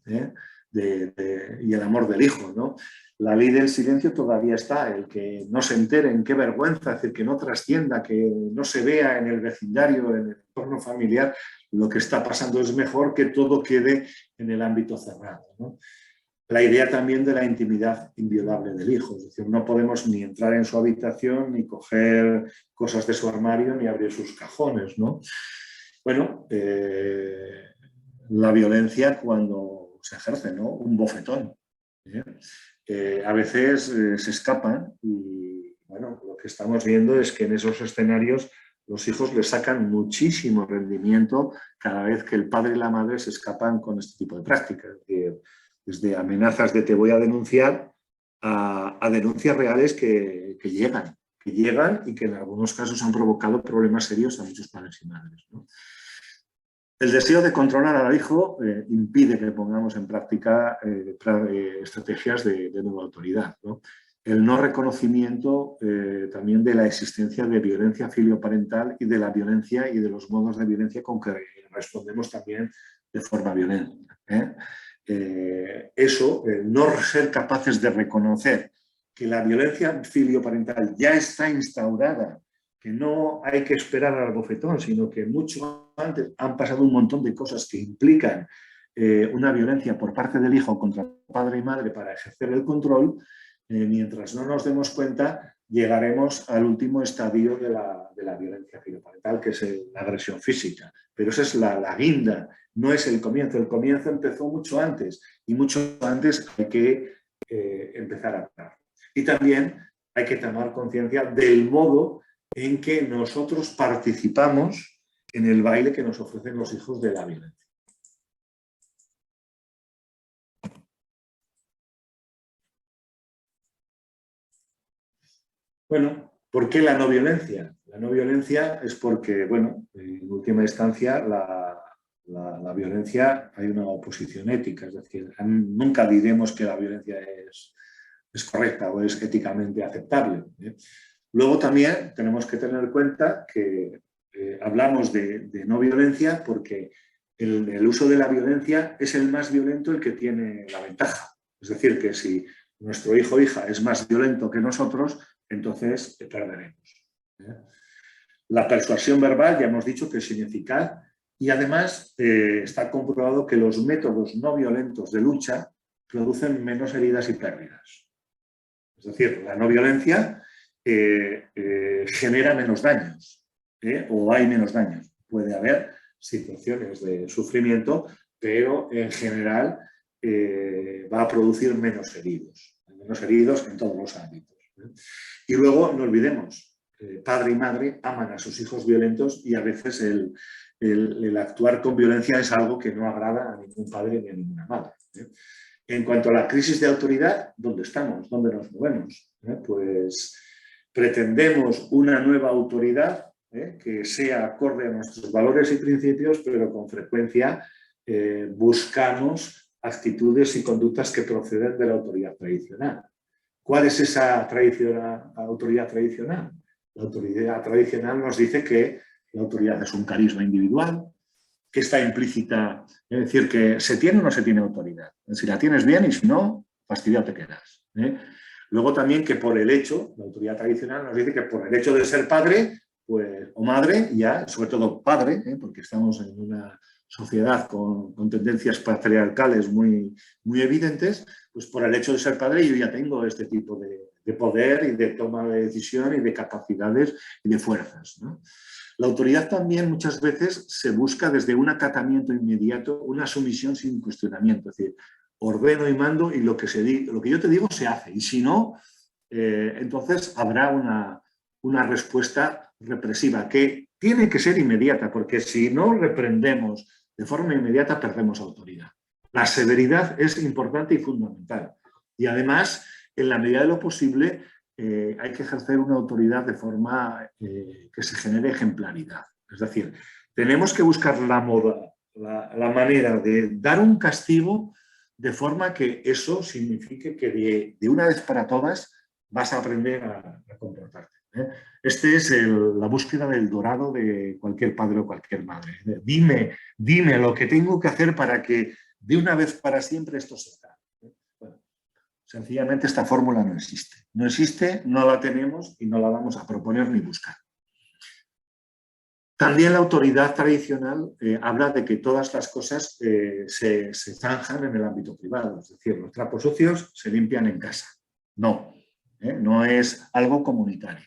y el amor del hijo, ¿no? La ley del silencio todavía está, el que no se enteren, qué vergüenza, es decir, que no trascienda, que no se vea en el vecindario, en el entorno familiar, lo que está pasando es mejor que todo quede en el ámbito cerrado, ¿no? La idea también de la intimidad inviolable del hijo, es decir, no podemos ni entrar en su habitación, ni coger cosas de su armario, ni abrir sus cajones, ¿no? Bueno, la violencia cuando se ejerce, ¿no? Un bofetón. A veces se escapan y bueno, lo que estamos viendo es que en esos escenarios los hijos les sacan muchísimo rendimiento cada vez que el padre y la madre se escapan con este tipo de prácticas. Desde amenazas de te voy a denunciar a denuncias reales que llegan y que en algunos casos han provocado problemas serios a muchos padres y madres, ¿no? El deseo de controlar al hijo impide que pongamos en práctica estrategias de nueva autoridad, ¿no? El no reconocimiento también de la existencia de violencia filioparental y de la violencia y de los modos de violencia con que respondemos también de forma violenta. No ser capaces de reconocer que la violencia filioparental ya está instaurada, que no hay que esperar al bofetón, sino que mucho antes han pasado un montón de cosas que implican una violencia por parte del hijo contra padre y madre para ejercer el control, mientras no nos demos cuenta, llegaremos al último estadio de la violencia filioparental, que es la agresión física. Pero esa es la guinda, no es el comienzo. El comienzo empezó mucho antes y mucho antes hay que empezar a hablar. Y también hay que tomar conciencia del modo en que nosotros participamos en el baile que nos ofrecen los hijos de la violencia. Bueno, ¿por qué la no violencia? La no violencia es porque, bueno, en última instancia, la violencia hay una oposición ética, es decir, nunca diremos que la violencia es correcta o es éticamente aceptable. Luego también tenemos que tener en cuenta que hablamos de no violencia porque el uso de la violencia es el más violento el que tiene la ventaja. Es decir, que si nuestro hijo o hija es más violento que nosotros, entonces perderemos. La persuasión verbal ya hemos dicho que es ineficaz y además está comprobado que los métodos no violentos de lucha producen menos heridas y pérdidas. Es decir, la no violencia genera menos daños o hay menos daños. Puede haber situaciones de sufrimiento, pero en general va a producir menos heridos en todos los ámbitos. Y luego, no olvidemos, padre y madre aman a sus hijos violentos y a veces el actuar con violencia es algo que no agrada a ningún padre ni a ninguna madre. En cuanto a la crisis de autoridad, ¿dónde estamos? ¿Dónde nos movemos? Pues pretendemos una nueva autoridad que sea acorde a nuestros valores y principios, pero con frecuencia buscamos actitudes y conductas que proceden de la autoridad tradicional. ¿Cuál es esa autoridad tradicional? La autoridad tradicional nos dice que la autoridad es un carisma individual, que está implícita, es decir, que se tiene o no se tiene autoridad. Si la tienes bien y si no, fastidiado te quedas. Luego también que por el hecho, la autoridad tradicional nos dice que por el hecho de ser padre pues, o madre, ya, sobre todo padre, porque estamos en una sociedad con tendencias patriarcales muy evidentes, pues por el hecho de ser padre yo ya tengo este tipo de poder y de toma de decisión y de capacidades y de fuerzas, ¿no? La autoridad también muchas veces se busca desde un acatamiento inmediato, una sumisión sin cuestionamiento, es decir, ordeno y mando y lo que yo te digo se hace, y si no, entonces habrá una respuesta represiva que tiene que ser inmediata, porque si no reprendemos de forma inmediata perdemos autoridad. La severidad es importante y fundamental, y además, en la medida de lo posible, hay que ejercer una autoridad de forma que se genere ejemplaridad. Es decir, tenemos que buscar la manera de dar un castigo de forma que eso signifique que de una vez para todas vas a aprender a comportarte. Esta es la búsqueda del dorado de cualquier padre o cualquier madre. Dime lo que tengo que hacer para que de una vez para siempre esto se haga. Sencillamente esta fórmula no existe. No existe, no la tenemos y no la vamos a proponer ni buscar. También la autoridad tradicional habla de que todas las cosas se zanjan en el ámbito privado. Es decir, los trapos sucios se limpian en casa. No, no es algo comunitario.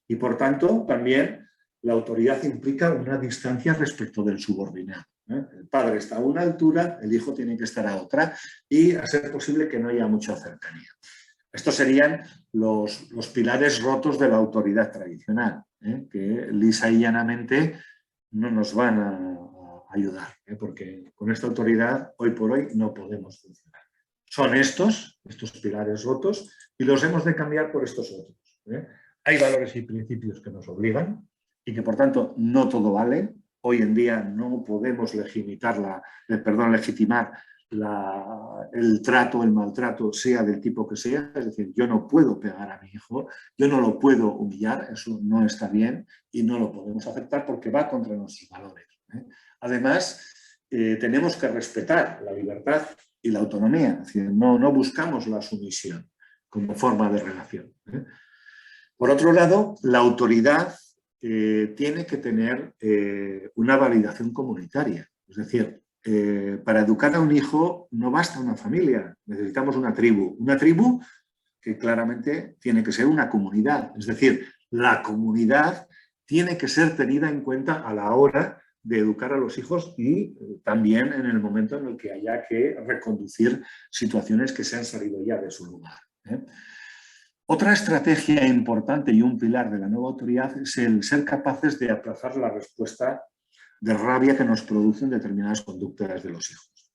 Y por tanto, también la autoridad implica una distancia respecto del subordinado. El padre está a una altura, el hijo tiene que estar a otra y a ser posible que no haya mucha cercanía. Estos serían los pilares rotos de la autoridad tradicional, que lisa y llanamente no nos van a ayudar, porque con esta autoridad hoy por hoy no podemos funcionar. Son estos pilares rotos y los hemos de cambiar por estos otros. Hay valores y principios que nos obligan y que por tanto no todo vale. Hoy en día no podemos legitimar el trato, el maltrato, sea del tipo que sea. Es decir, yo no puedo pegar a mi hijo, yo no lo puedo humillar, eso no está bien y no lo podemos aceptar porque va contra nuestros valores. Además, tenemos que respetar la libertad y la autonomía. Es decir, no buscamos la sumisión como forma de relación. Por otro lado, la autoridad tiene que tener una validación comunitaria. Es decir, para educar a un hijo no basta una familia, necesitamos una tribu que claramente tiene que ser una comunidad. Es decir, la comunidad tiene que ser tenida en cuenta a la hora de educar a los hijos y también en el momento en el que haya que reconducir situaciones que se han salido ya de su lugar. Otra estrategia importante y un pilar de la nueva autoridad es el ser capaces de aplazar la respuesta de rabia que nos producen determinadas conductas de los hijos.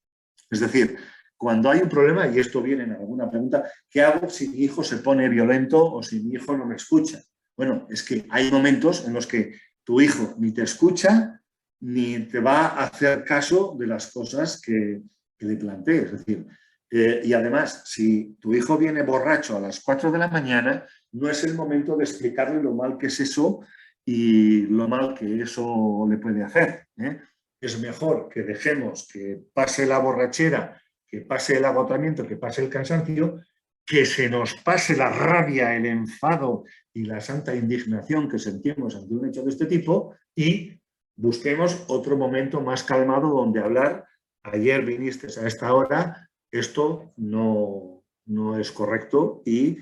Es decir, cuando hay un problema, y esto viene en alguna pregunta, ¿qué hago si mi hijo se pone violento o si mi hijo no me escucha? Bueno, es que hay momentos en los que tu hijo ni te escucha ni te va a hacer caso de las cosas que le plantees. Es decir, y además, si tu hijo viene borracho a las 4 de la mañana, no es el momento de explicarle lo mal que es eso y lo mal que eso le puede hacer. Es mejor que dejemos que pase la borrachera, que pase el agotamiento, que pase el cansancio, que se nos pase la rabia, el enfado y la santa indignación que sentimos ante un hecho de este tipo y busquemos otro momento más calmado donde hablar. Ayer viniste a esta hora, esto no es correcto y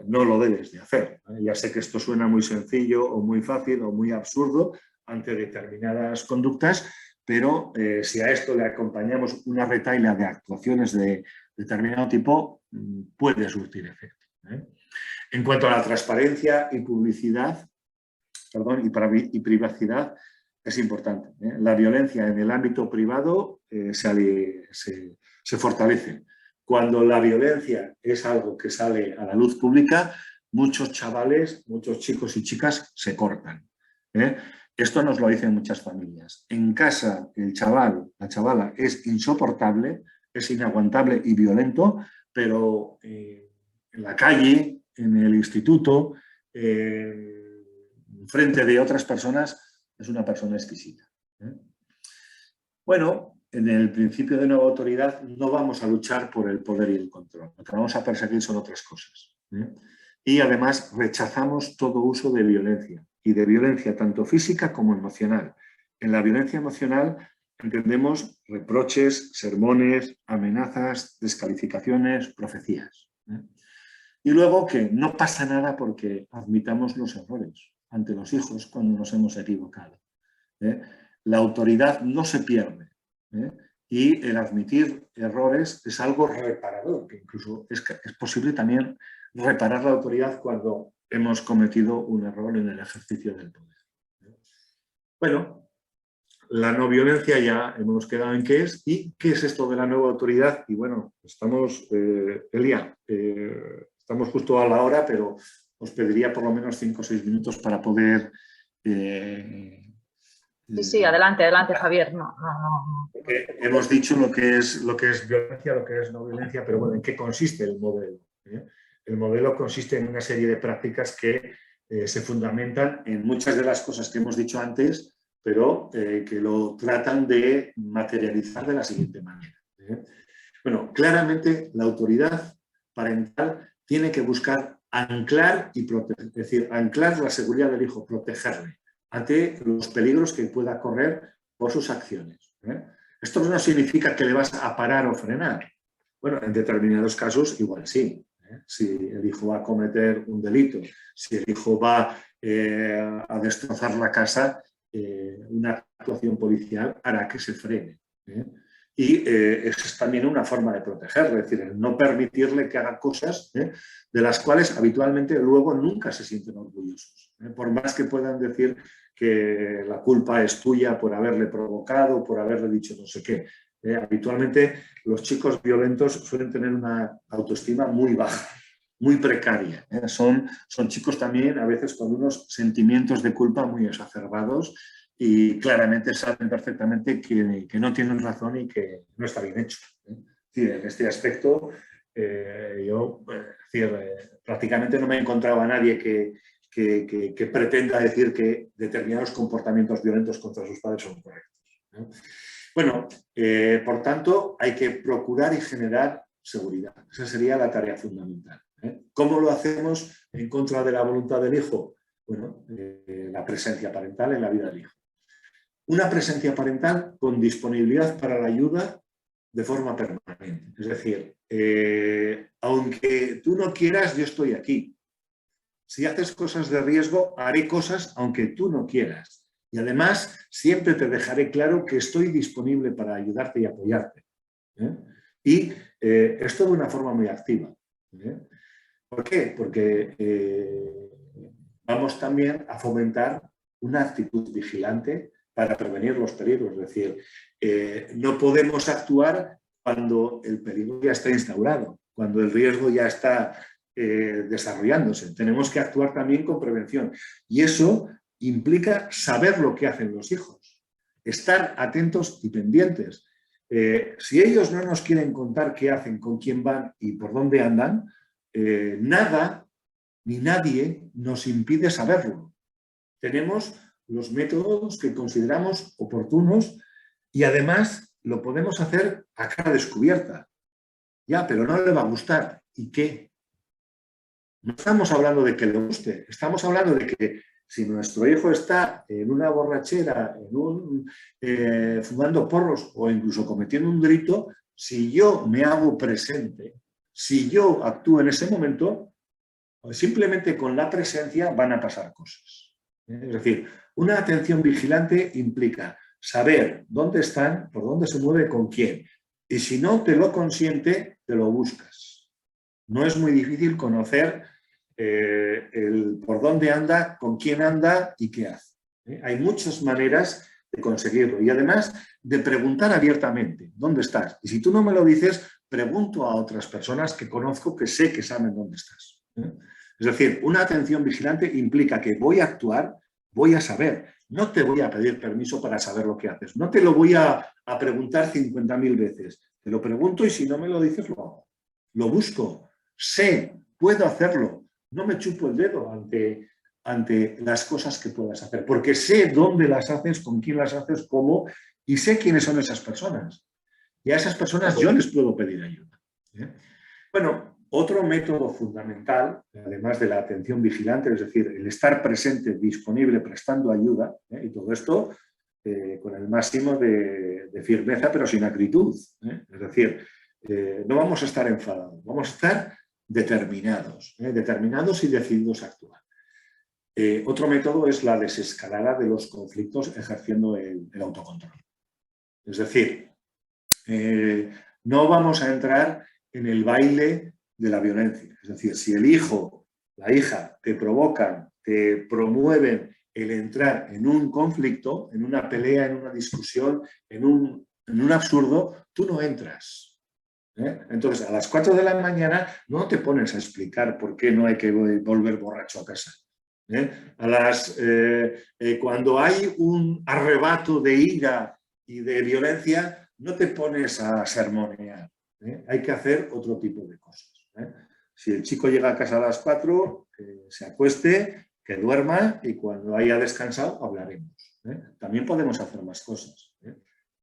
no lo debes de hacer. Ya sé que esto suena muy sencillo o muy fácil o muy absurdo ante determinadas conductas, pero si a esto le acompañamos una retahíla de actuaciones de determinado tipo, puede surtir efecto. En cuanto a la transparencia y publicidad, y privacidad, es importante. La violencia en el ámbito privado se fortalece. Cuando la violencia es algo que sale a la luz pública, muchos chavales, muchos chicos y chicas se cortan. Esto nos lo dicen muchas familias. En casa el chaval, la chavala es insoportable, es inaguantable y violento, pero en la calle, en el instituto, frente de otras personas, es una persona exquisita. Bueno, en el principio de nueva autoridad no vamos a luchar por el poder y el control. Lo que vamos a perseguir son otras cosas. Y además rechazamos todo uso de violencia, y de violencia tanto física como emocional. En la violencia emocional entendemos reproches, sermones, amenazas, descalificaciones, profecías. Y luego que no pasa nada porque admitamos los errores ante los hijos cuando nos hemos equivocado. La autoridad no se pierde. Y el admitir errores es algo reparador, que incluso es posible también reparar la autoridad cuando hemos cometido un error en el ejercicio del poder. Bueno, la no violencia ya hemos quedado en qué es. ¿Y qué es esto de la nueva autoridad? Y bueno, estamos, Elia, estamos justo a la hora, pero os pediría por lo menos 5 o 6 minutos para poder... Sí, adelante, Javier. No. Hemos dicho lo que es violencia, lo que es no violencia, pero bueno, ¿en qué consiste el modelo? El modelo consiste en una serie de prácticas que se fundamentan en muchas de las cosas que hemos dicho antes, pero que lo tratan de materializar de la siguiente manera. Bueno, claramente la autoridad parental tiene que buscar anclar y proteger, es decir, anclar la seguridad del hijo, protegerle ante los peligros que pueda correr por sus acciones. Esto no significa que le vas a parar o frenar. Bueno, en determinados casos igual sí. Si el hijo va a cometer un delito, si el hijo va a destrozar la casa, una actuación policial hará que se frene. Y es también una forma de protegerle, es decir, el no permitirle que haga cosas de las cuales habitualmente luego nunca se sienten orgullosos. Por más que puedan decir que la culpa es tuya por haberle provocado, por haberle dicho no sé qué. Habitualmente los chicos violentos suelen tener una autoestima muy baja, muy precaria. Son chicos también a veces con unos sentimientos de culpa muy exacerbados y claramente saben perfectamente que no tienen razón y que no está bien hecho. En este aspecto yo prácticamente no me he encontrado a nadie que pretenda decir que determinados comportamientos violentos contra sus padres son correctos. Bueno, por tanto, hay que procurar y generar seguridad. Esa sería la tarea fundamental. ¿Cómo lo hacemos en contra de la voluntad del hijo? Bueno, la presencia parental en la vida del hijo. Una presencia parental con disponibilidad para la ayuda de forma permanente. Es decir, aunque tú no quieras, yo estoy aquí. Si haces cosas de riesgo, haré cosas aunque tú no quieras. Y además, siempre te dejaré claro que estoy disponible para ayudarte y apoyarte. Y esto de una forma muy activa. ¿Por qué? Porque vamos también a fomentar una actitud vigilante para prevenir los peligros. Es decir, no podemos actuar cuando el peligro ya está instaurado, cuando el riesgo ya está desarrollándose. Tenemos que actuar también con prevención. Y eso implica saber lo que hacen los hijos, estar atentos y pendientes. Si ellos no nos quieren contar qué hacen, con quién van y por dónde andan, nada ni nadie nos impide saberlo. Tenemos los métodos que consideramos oportunos y además lo podemos hacer a cara descubierta. Ya, pero no le va a gustar. ¿Y qué? No estamos hablando de que le guste, estamos hablando de que si nuestro hijo está en una borrachera, fumando porros o incluso cometiendo un delito, si yo me hago presente, si yo actúo en ese momento, simplemente con la presencia van a pasar cosas. Es decir, una atención vigilante implica saber dónde están, por dónde se mueve, con quién. Y si no te lo consiente, te lo buscas. No es muy difícil conocer por dónde anda, con quién anda y qué hace. Hay muchas maneras de conseguirlo y además de preguntar abiertamente dónde estás. Y si tú no me lo dices, pregunto a otras personas que conozco que sé que saben dónde estás. Es decir, una atención vigilante implica que voy a actuar, voy a saber. No te voy a pedir permiso para saber lo que haces. No te lo voy a preguntar 50.000 veces. Te lo pregunto y si no me lo dices, lo hago. Lo busco. Sé, puedo hacerlo. No me chupo el dedo ante las cosas que puedas hacer. Porque sé dónde las haces, con quién las haces, cómo, y sé quiénes son esas personas. Y a esas personas yo les puedo pedir ayuda. Bueno, otro método fundamental, además de la atención vigilante, es decir, el estar presente, disponible, prestando ayuda, y todo esto con el máximo de firmeza, pero sin acritud. Es decir, no vamos a estar enfadados, vamos a estar determinados, determinados y decididos a actuar. Otro método es la desescalada de los conflictos ejerciendo el autocontrol. Es decir, no vamos a entrar en el baile de la violencia. Es decir, si el hijo, la hija te provocan, te promueven el entrar en un conflicto, en una pelea, en una discusión, en un absurdo, tú no entras. Entonces, a las 4 de la mañana no te pones a explicar por qué no hay que volver borracho a casa. Cuando hay un arrebato de ira y de violencia, no te pones a sermonear. Hay que hacer otro tipo de cosas. Si el chico llega a casa a las 4, que se acueste, que duerma y cuando haya descansado hablaremos. También podemos hacer más cosas.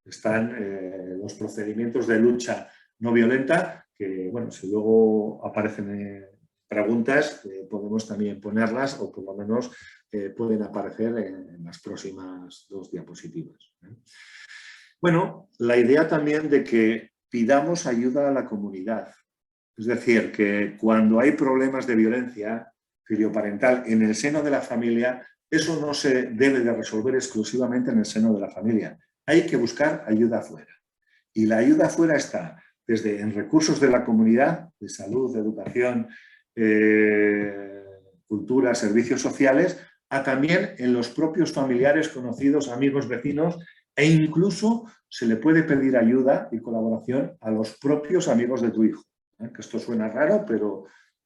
Están los procedimientos de lucha no violenta que, bueno, si luego aparecen preguntas, podemos también ponerlas o por lo menos pueden aparecer en las próximas 2 diapositivas. Bueno, la idea también de que pidamos ayuda a la comunidad. Es decir, que cuando hay problemas de violencia filioparental en el seno de la familia, eso no se debe de resolver exclusivamente en el seno de la familia. Hay que buscar ayuda afuera. Y la ayuda afuera está desde en recursos de la comunidad, de salud, de educación, cultura, servicios sociales, a también en los propios familiares, conocidos, amigos, vecinos, e incluso se le puede pedir ayuda y colaboración a los propios amigos de tu hijo. Que esto suena raro, pero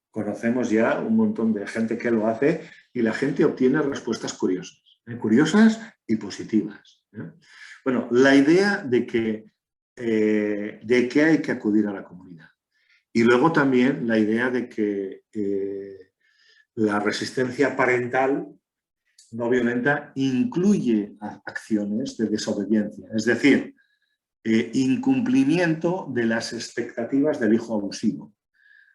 conocemos ya un montón de gente que lo hace y la gente obtiene respuestas curiosas, curiosas y positivas. Bueno, la idea de que hay que acudir a la comunidad. Y luego también la idea de que la resistencia parental no violenta incluye acciones de desobediencia, es decir, incumplimiento de las expectativas del hijo abusivo.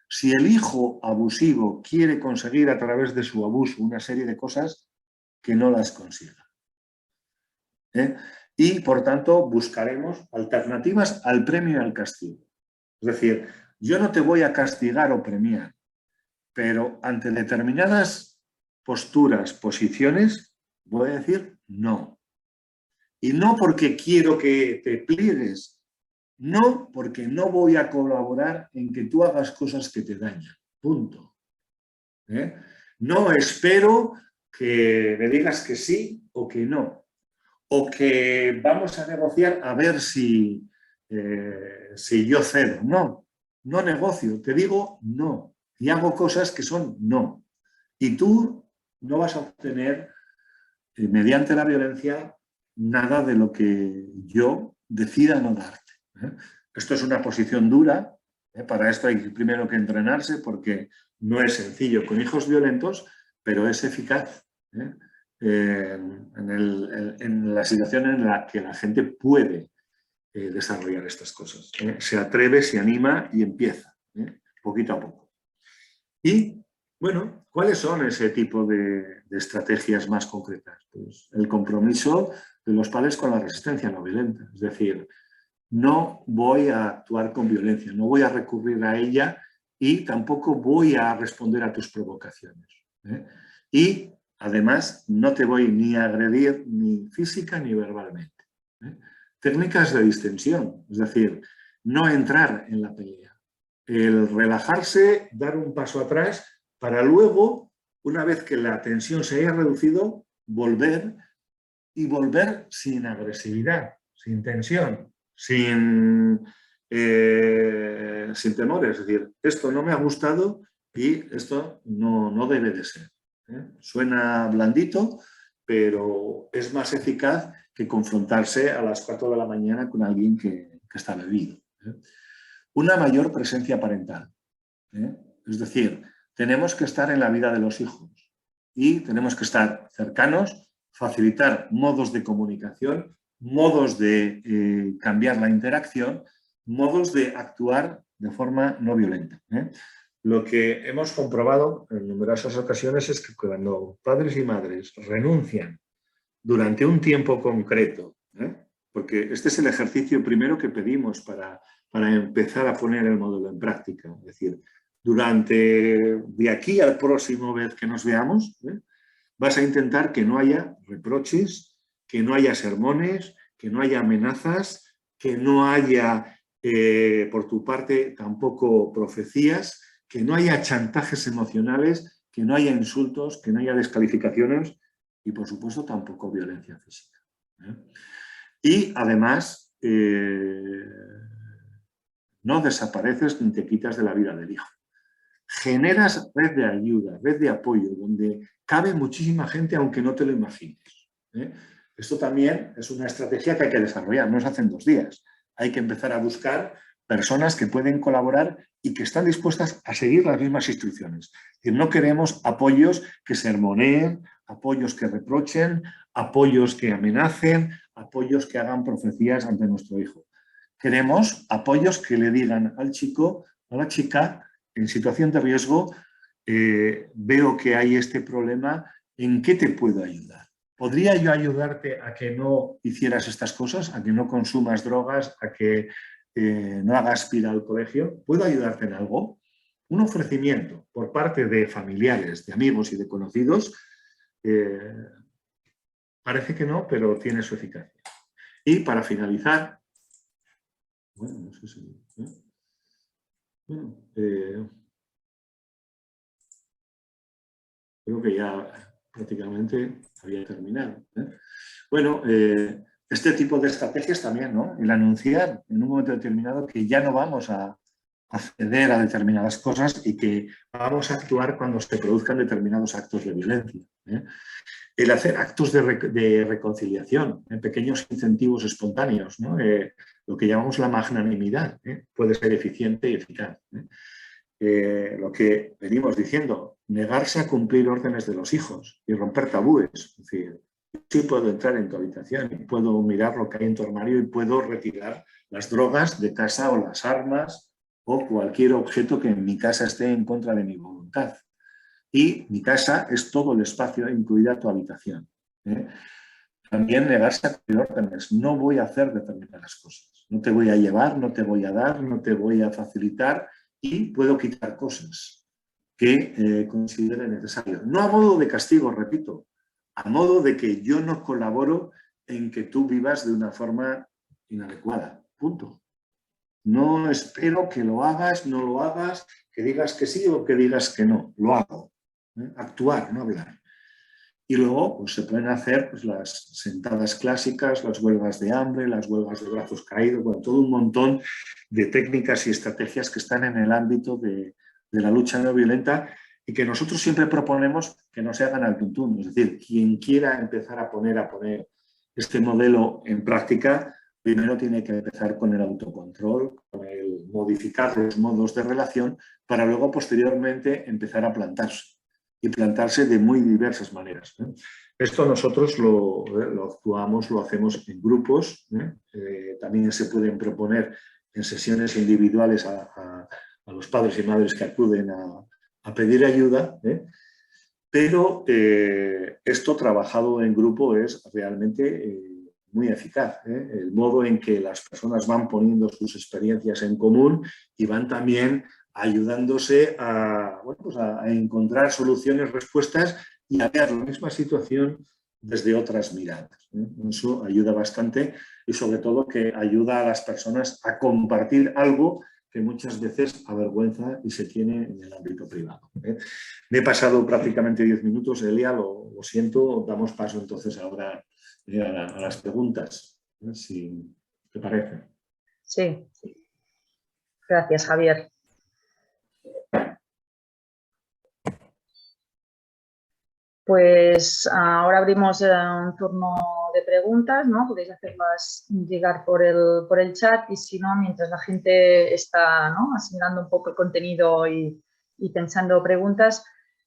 Si el hijo abusivo quiere conseguir a través de su abuso una serie de cosas, que no las consiga. Y, por tanto, buscaremos alternativas al premio y al castigo. Es decir, yo no te voy a castigar o premiar, pero ante determinadas posturas, posiciones, voy a decir no. Y no porque quiero que te pliegues, no porque no voy a colaborar en que tú hagas cosas que te dañan. Punto. No espero que me digas que sí o que no. O que vamos a negociar a ver si yo cedo. No, no negocio, te digo no. Y hago cosas que son no. Y tú no vas a obtener, mediante la violencia, nada de lo que yo decida no darte. Esto es una posición dura. Para esto hay primero que entrenarse porque no es sencillo con hijos violentos, pero es eficaz. En la situación en la que la gente puede desarrollar estas cosas. Se atreve, se anima y empieza, poquito a poco. Y, bueno, ¿cuáles son ese tipo de estrategias más concretas? Pues el compromiso de los padres con la resistencia no violenta. Es decir, no voy a actuar con violencia, no voy a recurrir a ella y tampoco voy a responder a tus provocaciones. Y además, no te voy ni a agredir ni física ni verbalmente. Técnicas de distensión, es decir, no entrar en la pelea. El relajarse, dar un paso atrás para luego, una vez que la tensión se haya reducido, volver y volver sin agresividad, sin tensión, sin temores. Es decir, esto no me ha gustado y esto no debe de ser. Suena blandito, pero es más eficaz que confrontarse a las 4 de la mañana con alguien que está bebido. Una mayor presencia parental. Es decir, tenemos que estar en la vida de los hijos y tenemos que estar cercanos, facilitar modos de comunicación, modos de cambiar la interacción, modos de actuar de forma no violenta. Lo que hemos comprobado en numerosas ocasiones es que cuando padres y madres renuncian durante un tiempo concreto, porque este es el ejercicio primero que pedimos para empezar a poner el modelo en práctica, es decir, de aquí al próximo vez que nos veamos, vas a intentar que no haya reproches, que no haya sermones, que no haya amenazas, que no haya, por tu parte, tampoco profecías, que no haya chantajes emocionales, que no haya insultos, que no haya descalificaciones y, por supuesto, tampoco violencia física. Y, además, no desapareces ni te quitas de la vida del hijo. Generas red de ayuda, red de apoyo, donde cabe muchísima gente aunque no te lo imagines. Esto también es una estrategia que hay que desarrollar, no se hace en 2 días. Hay que empezar a buscar personas que pueden colaborar y que están dispuestas a seguir las mismas instrucciones. Es decir, no queremos apoyos que sermoneen, apoyos que reprochen, apoyos que amenacen, apoyos que hagan profecías ante nuestro hijo. Queremos apoyos que le digan al chico, a la chica, en situación de riesgo, veo que hay este problema, ¿en qué te puedo ayudar? ¿Podría yo ayudarte a que no hicieras estas cosas, a que no consumas drogas, a que no hagas ir al colegio? ¿Puedo ayudarte en algo? Un ofrecimiento por parte de familiares, de amigos y de conocidos, parece que no, pero tiene su eficacia. Y para finalizar, bueno, no sé si... creo que ya prácticamente había terminado. Bueno, este tipo de estrategias también, ¿no? El anunciar en un momento determinado que ya no vamos a acceder a determinadas cosas y que vamos a actuar cuando se produzcan determinados actos de violencia. El hacer actos de reconciliación, pequeños incentivos espontáneos, ¿no? Lo que llamamos la magnanimidad, puede ser eficiente y eficaz. Lo que venimos diciendo, negarse a cumplir órdenes de los hijos y romper tabúes. Es decir, sí puedo entrar en tu habitación y puedo mirar lo que hay en tu armario y puedo retirar las drogas de casa o las armas o cualquier objeto que en mi casa esté en contra de mi voluntad. Y mi casa es todo el espacio, incluida tu habitación. También negarse a cumplir órdenes. No voy a hacer determinadas cosas. No te voy a llevar, no te voy a dar, no te voy a facilitar y puedo quitar cosas que considere necesario. No a modo de castigo, repito, a modo de que yo no colaboro en que tú vivas de una forma inadecuada. Punto. No espero que lo hagas, no lo hagas, que digas que sí o que digas que no. Lo hago. Actuar, no hablar. Y luego pues, se pueden hacer pues, las sentadas clásicas, las huelgas de hambre, las huelgas de brazos caídos, bueno, todo un montón de técnicas y estrategias que están en el ámbito de la lucha no violenta y que nosotros siempre proponemos que no se hagan al tuntún. Es decir, quien quiera empezar a poner este modelo en práctica, primero tiene que empezar con el autocontrol, con el modificar los modos de relación para luego posteriormente empezar a plantarse. Y plantarse de muy diversas maneras. Esto nosotros lo actuamos, lo hacemos en grupos, también se pueden proponer en sesiones individuales a los padres y madres que acuden a pedir ayuda, pero esto trabajado en grupo es realmente muy eficaz. El modo en que las personas van poniendo sus experiencias en común y van también ayudándose a encontrar soluciones, respuestas y a ver la misma situación desde otras miradas. Eso ayuda bastante y sobre todo que ayuda a las personas a compartir algo que muchas veces avergüenza y se tiene en el ámbito privado. Me he pasado prácticamente 10 minutos, Elia, lo siento, damos paso entonces ahora a las preguntas, si te parece. Sí, gracias, Javier. Pues ahora abrimos un turno de preguntas, ¿no? Podéis hacerlas llegar por el chat y si no, mientras la gente está, ¿no?, asimilando un poco el contenido y pensando preguntas,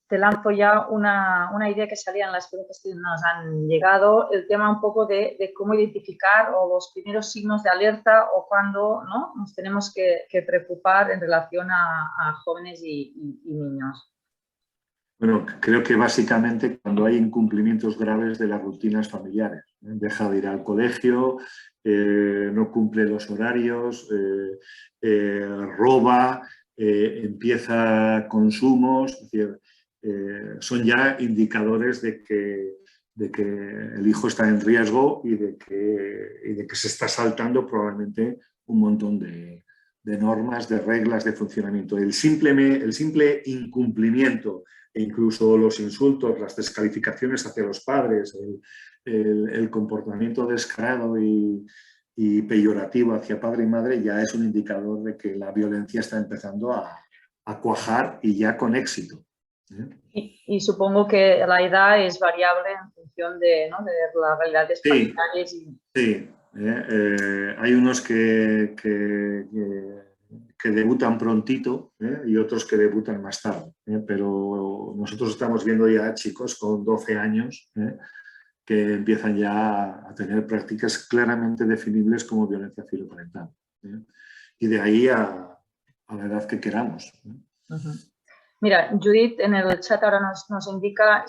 te lanzo ya una idea que salía en las preguntas que nos han llegado, el tema un poco de cómo identificar o los primeros signos de alerta o cuando, ¿no?, nos tenemos que preocupar en relación a jóvenes y niños. Bueno, creo que básicamente cuando hay incumplimientos graves de las rutinas familiares. Deja de ir al colegio, no cumple los horarios, roba, empieza consumos. Es decir, son ya indicadores de que el hijo está en riesgo y de que se está saltando probablemente un montón de normas, de reglas de funcionamiento. El simple incumplimiento e incluso los insultos, las descalificaciones hacia los padres, el comportamiento descarado y peyorativo hacia padre y madre ya es un indicador de que la violencia está empezando a cuajar y ya con éxito. Y supongo que la edad es variable en función de, ¿no?, de las realidades familiares. Sí, hay unos que debutan prontito y otros que debutan más tarde. Pero nosotros estamos viendo ya chicos con 12 años que empiezan ya a tener prácticas claramente definibles como violencia filoparental. Y de ahí a la edad que queramos. Mira, Judith en el chat ahora nos indica,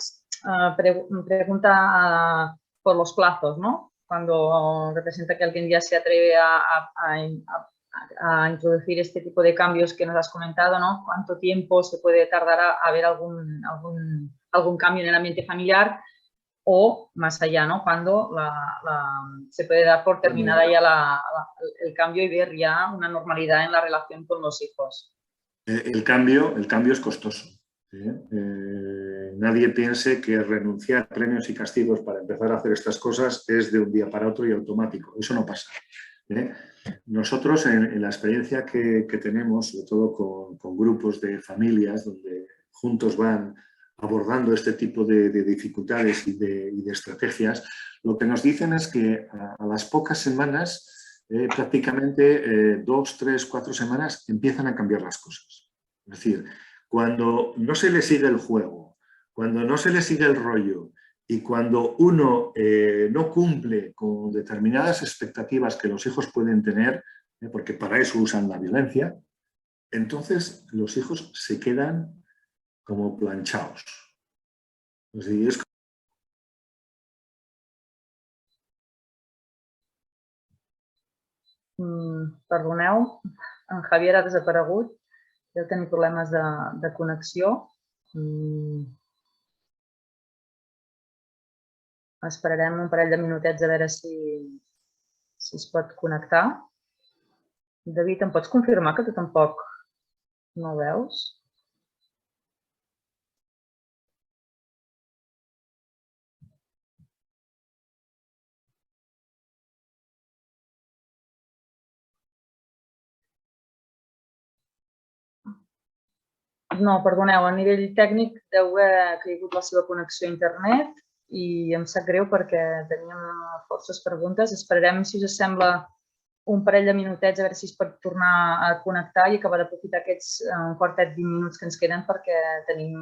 pregunta por los plazos, ¿no? Cuando representa que alguien ya se atreve a introducir este tipo de cambios que nos has comentado, ¿no? ¿Cuánto tiempo se puede tardar a ver algún cambio en el ambiente familiar? O más allá, ¿no?, cuando se puede dar por terminada ya el cambio y ver ya una normalidad en la relación con los hijos. El cambio es costoso. Nadie piense que renunciar a premios y castigos para empezar a hacer estas cosas es de un día para otro y automático. Eso no pasa. Nosotros, en la experiencia que tenemos, sobre todo con grupos de familias donde juntos van abordando este tipo de dificultades y de estrategias, lo que nos dicen es que a las pocas semanas, prácticamente 2, 3, 4 semanas, empiezan a cambiar las cosas. Es decir, cuando no se le sigue el juego, cuando no se le sigue el rollo y cuando uno no cumple con determinadas expectativas que los hijos pueden tener, porque para eso usan la violencia, entonces los hijos se quedan como planchados. Es decir, es Perdoneu, en Javier ha desaparegut, deu tenir problemes de connexió. Esperarem un parell de minutets a veure si es pot connectar. David, em pots confirmar que tu tampoc no el veus? No, perdoneu, a nivell tècnic deu haver caigut la seva connexió a internet i em sap greu perquè teníem forces preguntes. Esperarem, si us sembla, un parell de minutets a veure si es pot tornar a connectar i acabar d'aprofitar aquests quartet 20 minuts que ens queden perquè tenim,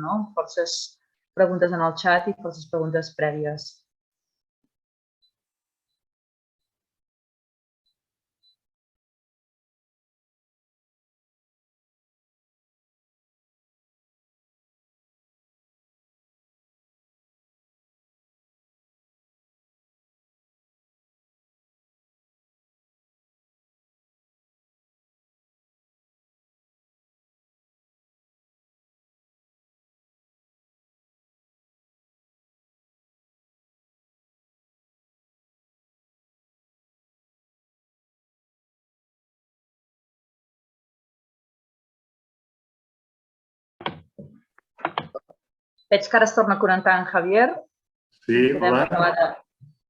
no, forces preguntes en el xat i forces preguntes prèvies. Veig que ara es torna a connectar en Javier. Sí, hola.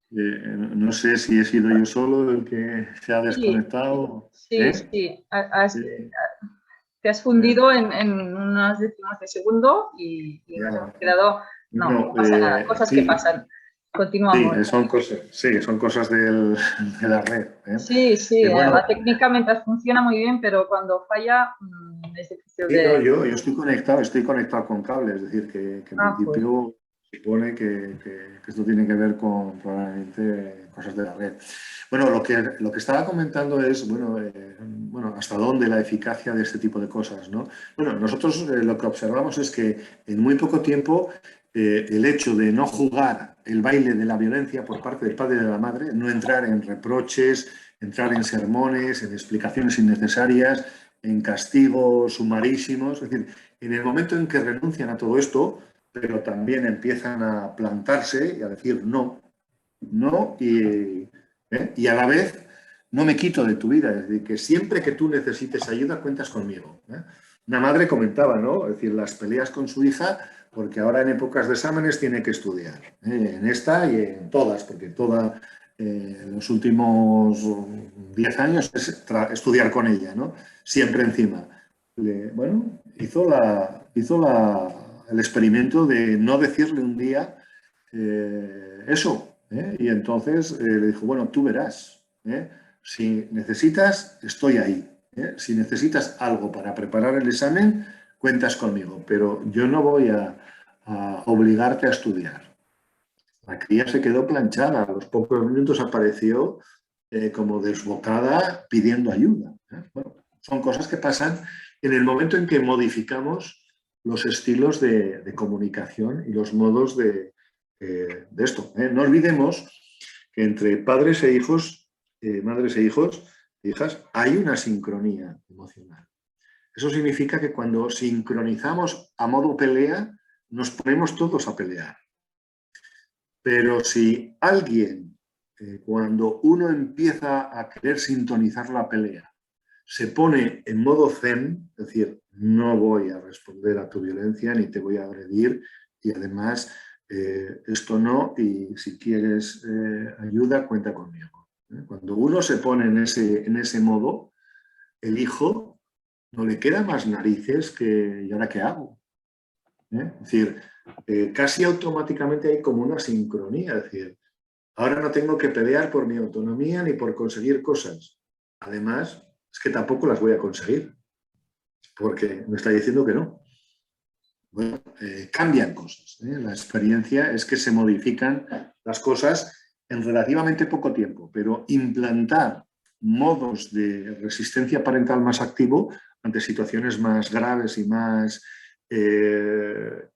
No sé si he sido yo solo el que se ha desconectado. Sí, sí. Te has fundido en unos décimos de segundo y nos hemos quedado... No pasa nada, cosas que pasan. Continuamos. Sí, son cosas de la red. Sí, bueno, la técnica mientras funciona muy bien, pero cuando falla es difícil de... No, yo estoy conectado con cable, es decir, que en principio supone que esto tiene que ver con probablemente cosas de la red. Bueno, lo que estaba comentando es, bueno, hasta dónde la eficacia de este tipo de cosas, ¿no? Bueno, nosotros lo que observamos es que en muy poco tiempo el hecho de no jugar el baile de la violencia por parte del padre y de la madre, no entrar en reproches, entrar en sermones, en explicaciones innecesarias, en castigos sumarísimos, es decir, en el momento en que renuncian a todo esto, pero también empiezan a plantarse y a decir no, y a la vez no me quito de tu vida, es decir, que siempre que tú necesites ayuda cuentas conmigo. Una madre comentaba, ¿no? Es decir, las peleas con su hija, porque ahora en épocas de exámenes tiene que estudiar, en esta y en todas, porque los últimos 10 años es estudiar con ella, ¿no? Siempre encima. Hizo el experimento de no decirle un día eso, y entonces le dijo, bueno, tú verás, si necesitas, estoy ahí, si necesitas algo para preparar el examen, cuentas conmigo, pero yo no voy a obligarte a estudiar. La cría se quedó planchada, a los pocos minutos apareció como desbocada pidiendo ayuda. Bueno, son cosas que pasan en el momento en que modificamos los estilos de comunicación y los modos de esto. No olvidemos que entre padres e hijos, madres e hijos, hijas, hay una sincronía emocional. Eso significa que cuando sincronizamos a modo pelea, nos ponemos todos a pelear. Pero si alguien, cuando uno empieza a querer sintonizar la pelea, se pone en modo zen, es decir, no voy a responder a tu violencia ni te voy a agredir y además esto no, y si quieres ayuda, cuenta conmigo. Cuando uno se pone en ese modo, el hijo no le queda más narices que ¿y ahora qué hago? Es decir, casi automáticamente hay como una sincronía, es decir, ahora no tengo que pelear por mi autonomía ni por conseguir cosas. Además, es que tampoco las voy a conseguir, porque me está diciendo que no. Bueno, cambian cosas. La experiencia es que se modifican las cosas en relativamente poco tiempo, pero implantar modos de resistencia parental más activo ante situaciones más graves y más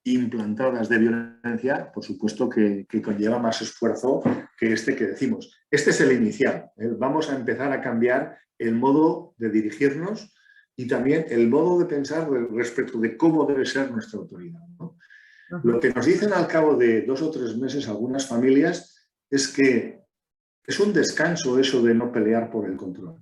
implantadas de violencia, por supuesto que conlleva más esfuerzo que este que decimos. Este es el inicial. Vamos a empezar a cambiar el modo de dirigirnos y también el modo de pensar respecto de cómo debe ser nuestra autoridad, ¿no? Lo que nos dicen al cabo de 2 o 3 meses algunas familias es que es un descanso eso de no pelear por el control.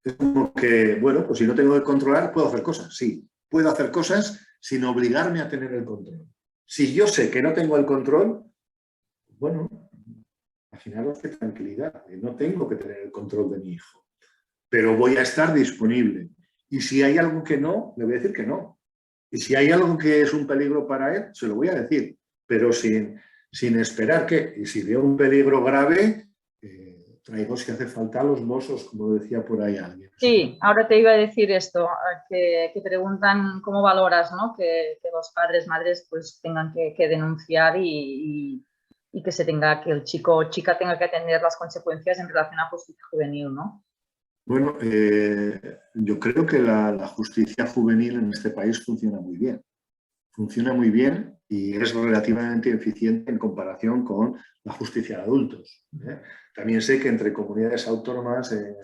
Es como que, bueno, pues si no tengo que controlar, puedo hacer cosas. Sí, puedo hacer cosas sin obligarme a tener el control. Si yo sé que no tengo el control, bueno, imaginaros qué tranquilidad. No tengo que tener el control de mi hijo, pero voy a estar disponible. Y si hay algo que no, le voy a decir que no. Y si hay algo que es un peligro para él, se lo voy a decir, pero sin esperar que, y si veo un peligro grave, traigo si hace falta los mozos, como decía por ahí alguien. Sí, ahora te iba a decir esto, que preguntan cómo valoras, ¿no? Que los padres, madres, pues tengan que denunciar y que el chico o chica tenga que atender las consecuencias en relación a justicia juvenil, ¿no? Bueno, yo creo que la justicia juvenil en este país funciona muy bien. Funciona muy bien y es relativamente eficiente en comparación con la justicia de adultos. También sé que entre comunidades autónomas en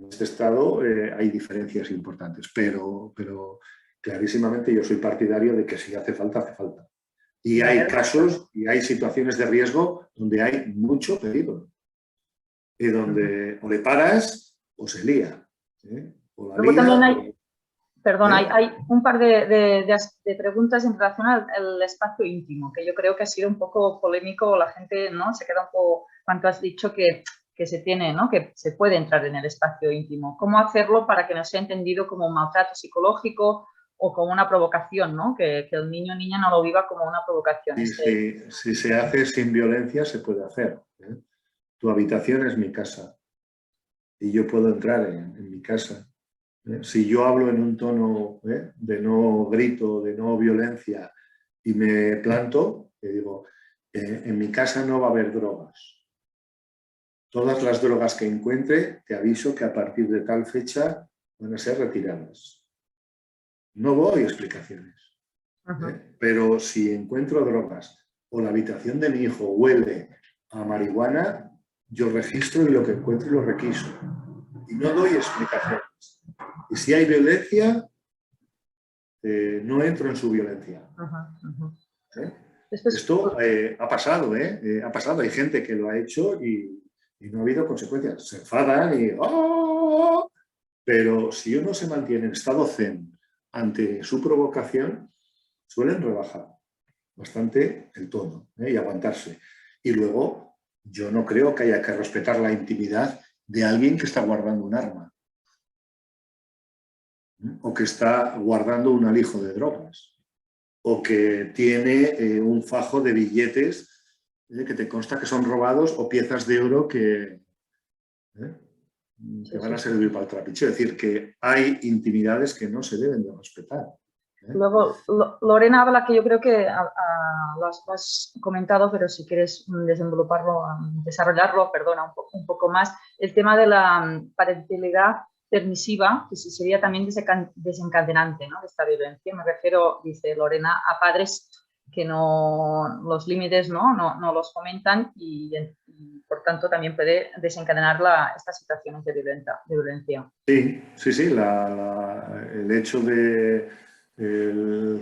este estado hay diferencias importantes, pero clarísimamente yo soy partidario de que si hace falta, hace falta. Y hay casos y hay situaciones de riesgo donde hay mucho peligro. Y donde o le paras o se lía. O la Luego lía, también Perdón, hay un par de preguntas en relación al espacio íntimo, que yo creo que ha sido un poco polémico, la gente, ¿no? Se queda un poco, cuando has dicho que se tiene, ¿no? Que se puede entrar en el espacio íntimo. ¿Cómo hacerlo para que no sea entendido como un maltrato psicológico o como una provocación, ¿no? Que el niño o niña no lo viva como una provocación. Si se hace sin violencia, se puede hacer. Tu habitación es mi casa y yo puedo entrar en mi casa. Si yo hablo en un tono de no grito, de no violencia y me planto, te digo, en mi casa no va a haber drogas. Todas las drogas que encuentre, te aviso que a partir de tal fecha van a ser retiradas. No doy explicaciones. Pero si encuentro drogas o la habitación de mi hijo huele a marihuana, yo registro y lo que encuentro lo requiso. Y no doy explicaciones. Y si hay violencia, no entro en su violencia. Esto ha pasado, ha pasado. Hay gente que lo ha hecho y no ha habido consecuencias. Se enfadan y... ¡oh! Pero si uno se mantiene en estado zen ante su provocación, suelen rebajar bastante el tono y aguantarse. Y luego, yo no creo que haya que respetar la intimidad de alguien que está guardando un arma o que está guardando un alijo de drogas o que tiene un fajo de billetes que te consta que son robados o piezas de oro que van a servir para el trapicheo. Es decir, que hay intimidades que no se deben de respetar. Luego, Lorena habla, que yo creo que lo has comentado, pero si quieres desarrollarlo, perdona, un poco más, el tema de la parentalidad permisiva, que sería también desencadenante, ¿no?, de esta violencia. Me refiero, dice Lorena, a padres que los límites no los fomentan y por tanto también puede desencadenar estas situaciones de violencia. Sí. El hecho de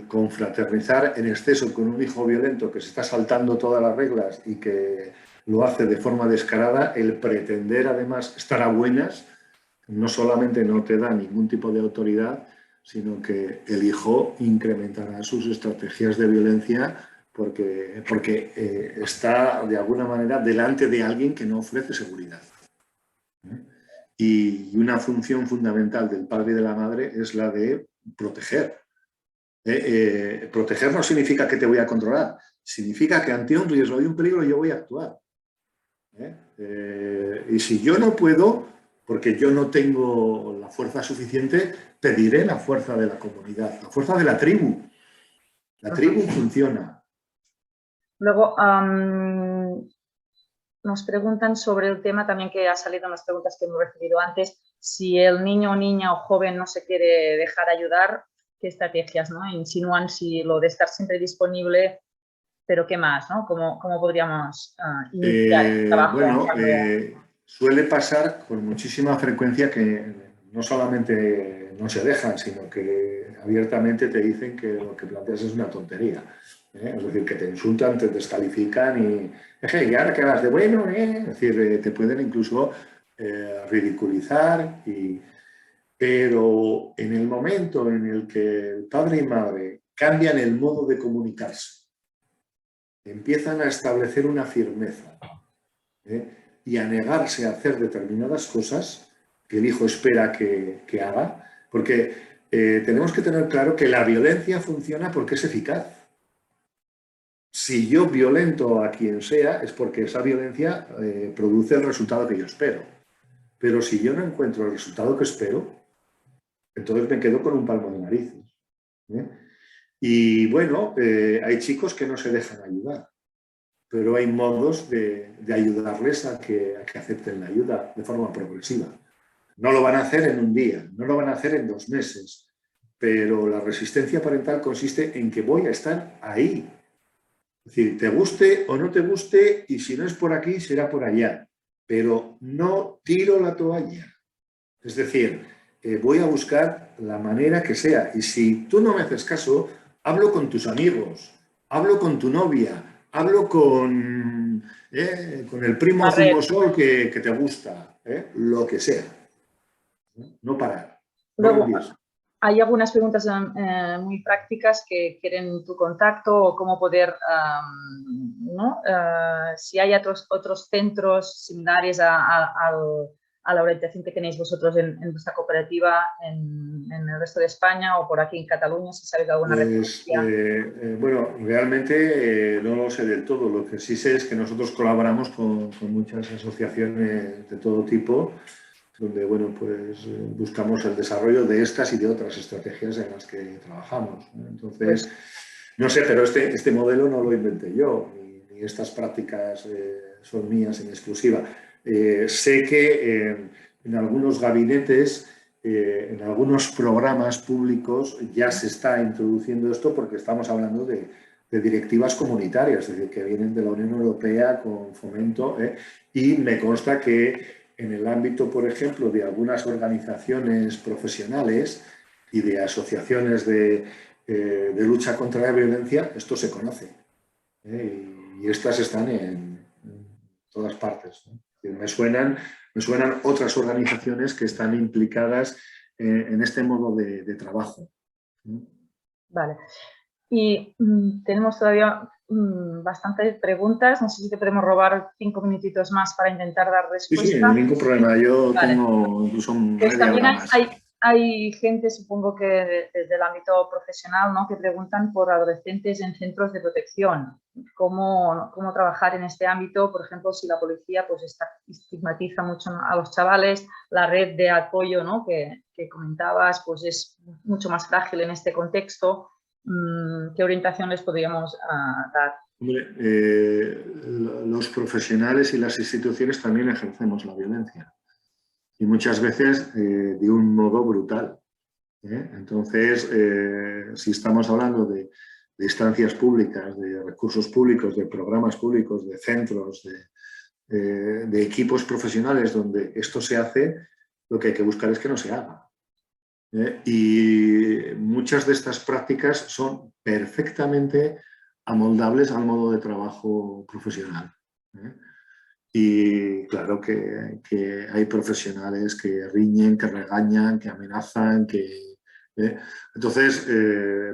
confraternizar en exceso con un hijo violento que se está saltando todas las reglas y que lo hace de forma descarada, el pretender además estar a buenas, no solamente no te da ningún tipo de autoridad, sino que el hijo incrementará sus estrategias de violencia porque está de alguna manera delante de alguien que no ofrece seguridad. Y una función fundamental del padre y de la madre es la de proteger. Proteger no significa que te voy a controlar, significa que ante un riesgo y un peligro yo voy a actuar. Y si yo no puedo, porque yo no tengo la fuerza suficiente, pediré la fuerza de la comunidad, la fuerza de la tribu. La tribu funciona. Luego, nos preguntan sobre el tema también que ha salido en las preguntas que hemos recibido antes, si el niño o niña o joven no se quiere dejar ayudar, ¿qué estrategias, ¿no?, insinúan? Si lo de estar siempre disponible, pero ¿qué más, ¿no? ¿Cómo podríamos iniciar el trabajo? Bueno, suele pasar con muchísima frecuencia que no solamente no se dejan, sino que abiertamente te dicen que lo que planteas es una tontería. Es decir, que te insultan, te descalifican y ahora que vas de bueno, es decir, te pueden incluso ridiculizar. Pero en el momento en el que el padre y madre cambian el modo de comunicarse, empiezan a establecer una firmeza y a negarse a hacer determinadas cosas que el hijo espera que haga, porque tenemos que tener claro que la violencia funciona porque es eficaz. Si yo violento a quien sea, es porque esa violencia produce el resultado que yo espero. Pero si yo no encuentro el resultado que espero, entonces me quedo con un palmo de narices. Y bueno, hay chicos que no se dejan ayudar, pero hay modos de ayudarles a que acepten la ayuda de forma progresiva. No lo van a hacer en un día, no lo van a hacer en 2 meses, pero la resistencia parental consiste en que voy a estar ahí. Es decir, te guste o no te guste, y si no es por aquí, será por allá. Pero no tiro la toalla. Es decir, voy a buscar la manera que sea. Y si tú no me haces caso, hablo con tus amigos, hablo con tu novia, hablo con el primo zumosol que te gusta, lo que sea. No parar. Luego, hay algunas preguntas muy prácticas que quieren tu contacto o cómo poder, ¿no? Si hay otros centros similares a la orientación que tenéis vosotros en vuestra cooperativa en el resto de España o por aquí en Cataluña, si sabes de alguna referencia. Bueno, realmente no lo sé del todo. Lo que sí sé es que nosotros colaboramos con muchas asociaciones de todo tipo, donde bueno, pues, buscamos el desarrollo de estas y de otras estrategias en las que trabajamos, ¿no? Entonces, no sé, pero este modelo no lo inventé yo, ni estas prácticas son mías en exclusiva. Sé que en algunos gabinetes, en algunos programas públicos ya se está introduciendo esto porque estamos hablando de directivas comunitarias, es decir, que vienen de la Unión Europea con fomento, y me consta que en el ámbito, por ejemplo, de algunas organizaciones profesionales y de asociaciones de lucha contra la violencia, esto se conoce, y estas están en todas partes, ¿no? Me suenan otras organizaciones que están implicadas en este modo de trabajo. Vale. Y tenemos todavía bastantes preguntas. No sé si te podemos robar 5 minutitos más para intentar dar respuesta. Sí, ningún problema. Yo tengo incluso pues media hora también más. hay gente, supongo que desde el ámbito profesional, ¿no?, que preguntan por adolescentes en centros de protección. ¿Cómo trabajar en este ámbito? Por ejemplo, si la policía pues estigmatiza mucho a los chavales, la red de apoyo, ¿no?, que comentabas, pues es mucho más frágil en este contexto. ¿Qué orientación les podríamos dar? Hombre, los profesionales y las instituciones también ejercemos la violencia, y muchas veces de un modo brutal. Entonces, si estamos hablando de instancias públicas, de recursos públicos, de programas públicos, de centros, de equipos profesionales donde esto se hace, lo que hay que buscar es que no se haga. Y muchas de estas prácticas son perfectamente amoldables al modo de trabajo profesional. Y claro que hay profesionales que riñen, que regañan, que amenazan, entonces,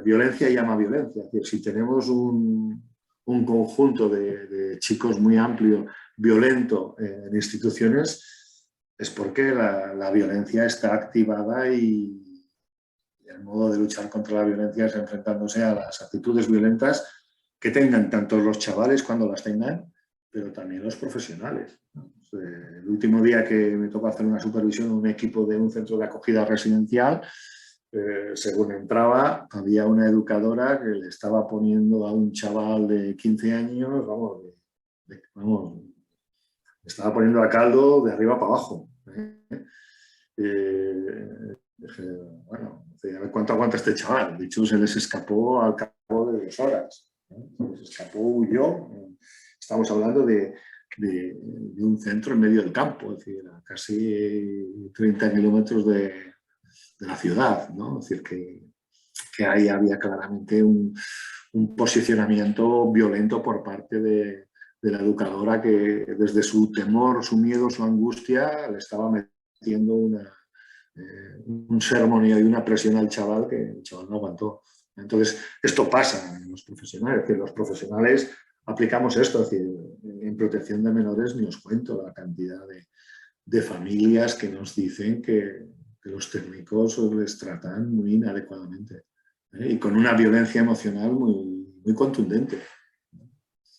violencia llama violencia. Es decir, si tenemos un conjunto de chicos muy amplio, violento en instituciones, es porque la violencia está activada, y el modo de luchar contra la violencia es enfrentándose a las actitudes violentas que tengan tanto los chavales cuando las tengan, pero también los profesionales. El último día que me tocó hacer una supervisión en un equipo de un centro de acogida residencial, según entraba, había una educadora que le estaba poniendo a un chaval de 15 años, vamos, le estaba poniendo a caldo de arriba para abajo. Dije, bueno, a ver cuánto aguanta este chaval. De hecho, se les escapó al cabo de 2 horas. Se les escapó, huyó. Estamos hablando de un centro en medio del campo, es decir, a casi 30 kilómetros de la ciudad, ¿no? Es decir, que ahí había claramente un posicionamiento violento por parte de la educadora, que desde su temor, su miedo, su angustia, le estaba metiendo un sermoneo y una presión al chaval que el chaval no aguantó. Entonces, esto pasa en los profesionales, que los profesionales aplicamos esto, es decir, en protección de menores ni os cuento la cantidad de familias que nos dicen que los técnicos les tratan muy inadecuadamente, y con una violencia emocional muy, muy contundente.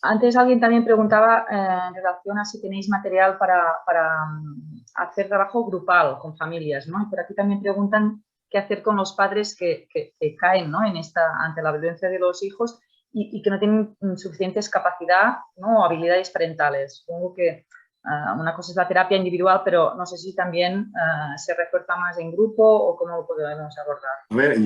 Antes alguien también preguntaba en relación a si tenéis material para hacer trabajo grupal con familias, ¿no? Y por aquí también preguntan qué hacer con los padres que caen, ¿no?, ante la violencia de los hijos y que no tienen suficientes capacidad, ¿no?, o habilidades parentales. Supongo que una cosa es la terapia individual, pero no sé si también se refuerza más en grupo o cómo lo podemos abordar. A ver,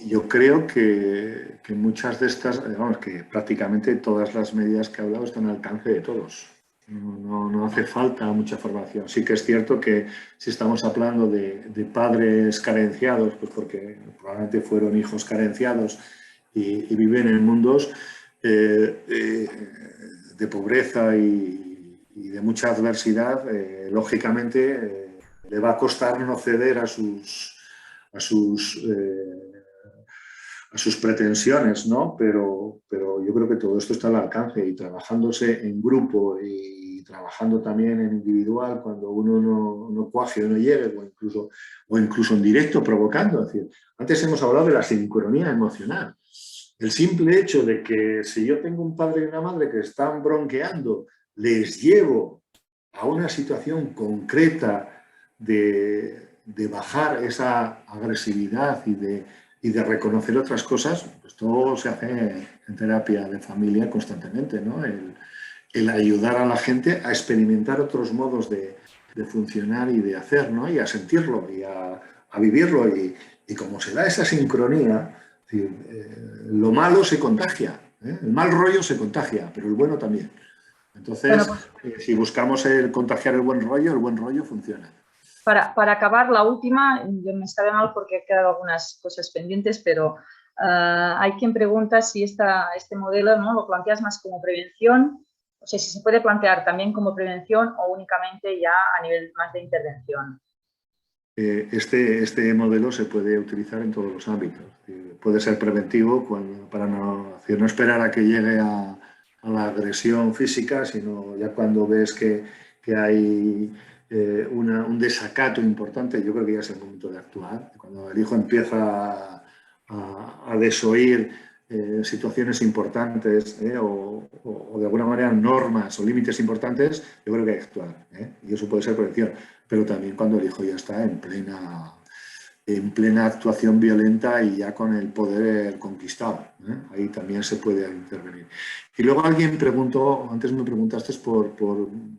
yo creo que muchas de estas, vamos, que prácticamente todas las medidas que he hablado están al alcance de todos. No hace falta mucha formación. Sí que es cierto que si estamos hablando de padres carenciados, pues porque probablemente fueron hijos carenciados y viven en mundos de pobreza y de mucha adversidad, lógicamente le va a costar no ceder a sus a sus pretensiones, ¿no? Pero yo creo que todo esto está al alcance y trabajándose en grupo y trabajando también en individual cuando uno no cuaje o no llegue, o incluso en directo provocando. Es decir, antes hemos hablado de la sincronía emocional. El simple hecho de que si yo tengo un padre y una madre que están bronqueando, les llevo a una situación concreta de bajar esa agresividad y de reconocer otras cosas, pues todo se hace en terapia de familia constantemente, ¿no? El ayudar a la gente a experimentar otros modos de funcionar y de hacer, ¿no? Y a sentirlo y a vivirlo. Y como se da esa sincronía, lo malo se contagia, ¿eh? El mal rollo se contagia, pero el bueno también. Entonces, bueno, si buscamos contagiar el buen rollo funciona. Para acabar, la última, yo me sabe mal porque he quedado algunas cosas pendientes, pero hay quien pregunta si este modelo, ¿no?, lo planteas más como prevención, o sea, si se puede plantear también como prevención o únicamente ya a nivel más de intervención. Este modelo se puede utilizar en todos los ámbitos. Puede ser preventivo para no esperar a que llegue a la agresión física, sino ya cuando ves que hay un desacato importante. Yo creo que ya es el momento de actuar. Cuando el hijo empieza a desoír situaciones importantes o de alguna manera normas o límites importantes, yo creo que hay que actuar, y eso puede ser prevención, pero también cuando el hijo ya está en plena actuación violenta y ya con el poder conquistado, ahí también se puede intervenir. Y luego alguien preguntó, antes me preguntaste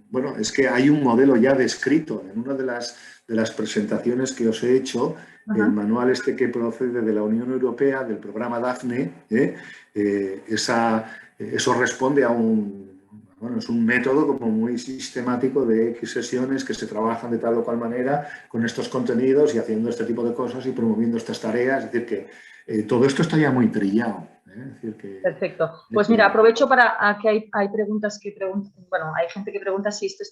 bueno, es que hay un modelo ya descrito en una de las presentaciones que os he hecho. El manual que procede de la Unión Europea, del programa DAFNE, eso responde a es un método como muy sistemático de X sesiones que se trabajan de tal o cual manera con estos contenidos y haciendo este tipo de cosas y promoviendo estas tareas. Es decir, que todo esto está ya muy trillado. Es decir, que, perfecto. Pues mira, aprovecho para que hay preguntas bueno, hay gente que pregunta si esto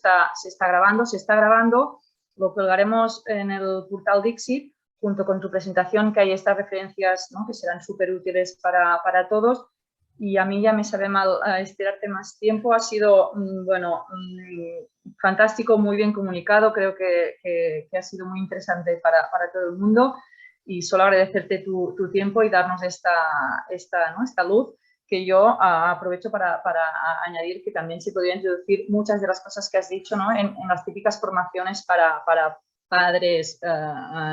se está grabando. Se está grabando, lo colgaremos en el portal Dixit, junto con tu presentación, que hay estas referencias, ¿no?, que serán súper útiles para todos. Y a mí ya me sabe mal estirarte más tiempo. Ha sido, bueno, fantástico, muy bien comunicado. Creo que ha sido muy interesante para todo el mundo. Y solo agradecerte tu tiempo y darnos esta luz, que yo aprovecho para añadir que también se podría introducir muchas de las cosas que has dicho, ¿no?, en las típicas formaciones para padres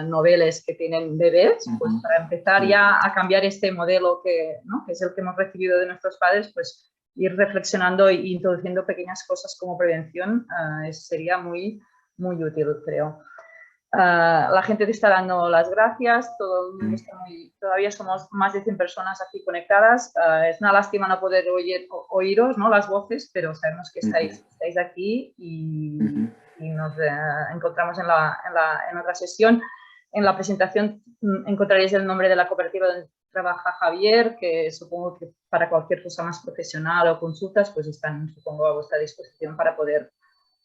noveles que tienen bebés, pues para empezar ya a cambiar este modelo ¿no?, que es el que hemos recibido de nuestros padres, pues ir reflexionando e introduciendo pequeñas cosas como prevención sería muy, muy útil, creo. La gente te está dando las gracias, todo el mundo está todavía somos más de 100 personas aquí conectadas. Es una lástima no poder oíros, ¿no?, las voces, pero sabemos que estáis aquí y nos encontramos en otra sesión. En la presentación encontraréis el nombre de la cooperativa donde trabaja Javier, que supongo que para cualquier cosa más profesional o consultas, pues están, supongo, a vuestra disposición para poder,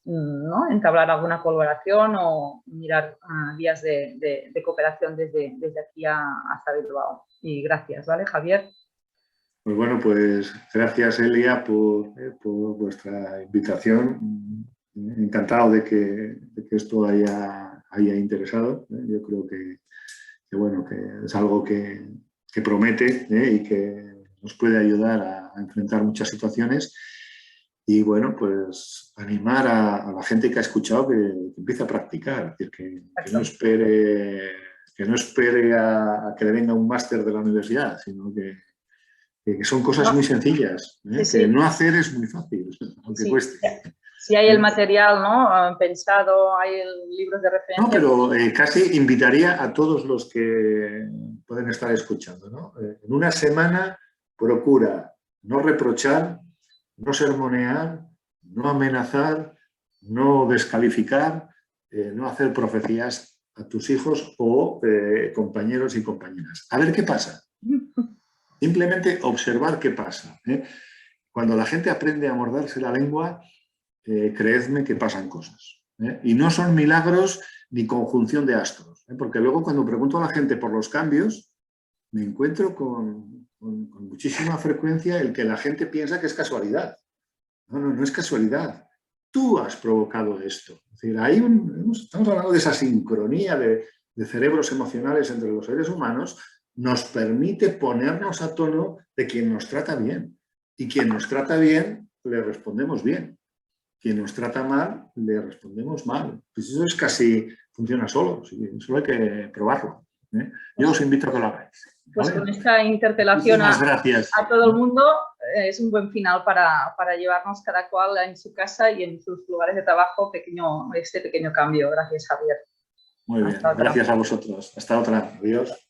¿no?, entablar alguna colaboración o mirar vías de cooperación desde aquí hasta Bilbao. Y gracias, ¿vale, Javier? Pues bueno, pues gracias, Elia, por vuestra invitación. Encantado de que esto haya interesado. Yo creo que bueno, que es algo que promete y que nos puede ayudar a enfrentar muchas situaciones. Y bueno, pues animar a la gente que ha escuchado que empiece a practicar, es decir, que no espere a que le venga un máster de la universidad, sino que son cosas muy sencillas, que no hacer es muy fácil, aunque cueste. Si hay el material, ¿no?, pensado, hay libros de referencia. No, pero casi invitaría a todos los que pueden estar escuchando, ¿no? En una semana procura no reprochar, no sermonear, no amenazar, no descalificar, no hacer profecías a tus hijos o compañeros y compañeras. A ver qué pasa. Simplemente observar qué pasa. Cuando la gente aprende a morderse la lengua, creedme que pasan cosas. Y no son milagros ni conjunción de astros. Porque luego cuando pregunto a la gente por los cambios, me encuentro con muchísima frecuencia el que la gente piensa que es casualidad. No es casualidad. Tú has provocado esto. Es decir, estamos hablando de esa sincronía de cerebros emocionales entre los seres humanos, nos permite ponernos a tono de quien nos trata bien. Y quien nos trata bien, le respondemos bien. Quien nos trata mal, le respondemos mal. Pues eso es casi, funciona solo. Solo hay que probarlo. Yo os invito a que lo hagáis. Pues ¿vale? con esta interpelación a todo el mundo es un buen final para llevarnos cada cual en su casa y en sus lugares de trabajo este pequeño cambio. Gracias, Javier. Muy bien, gracias a vosotros. Hasta otra. Adiós.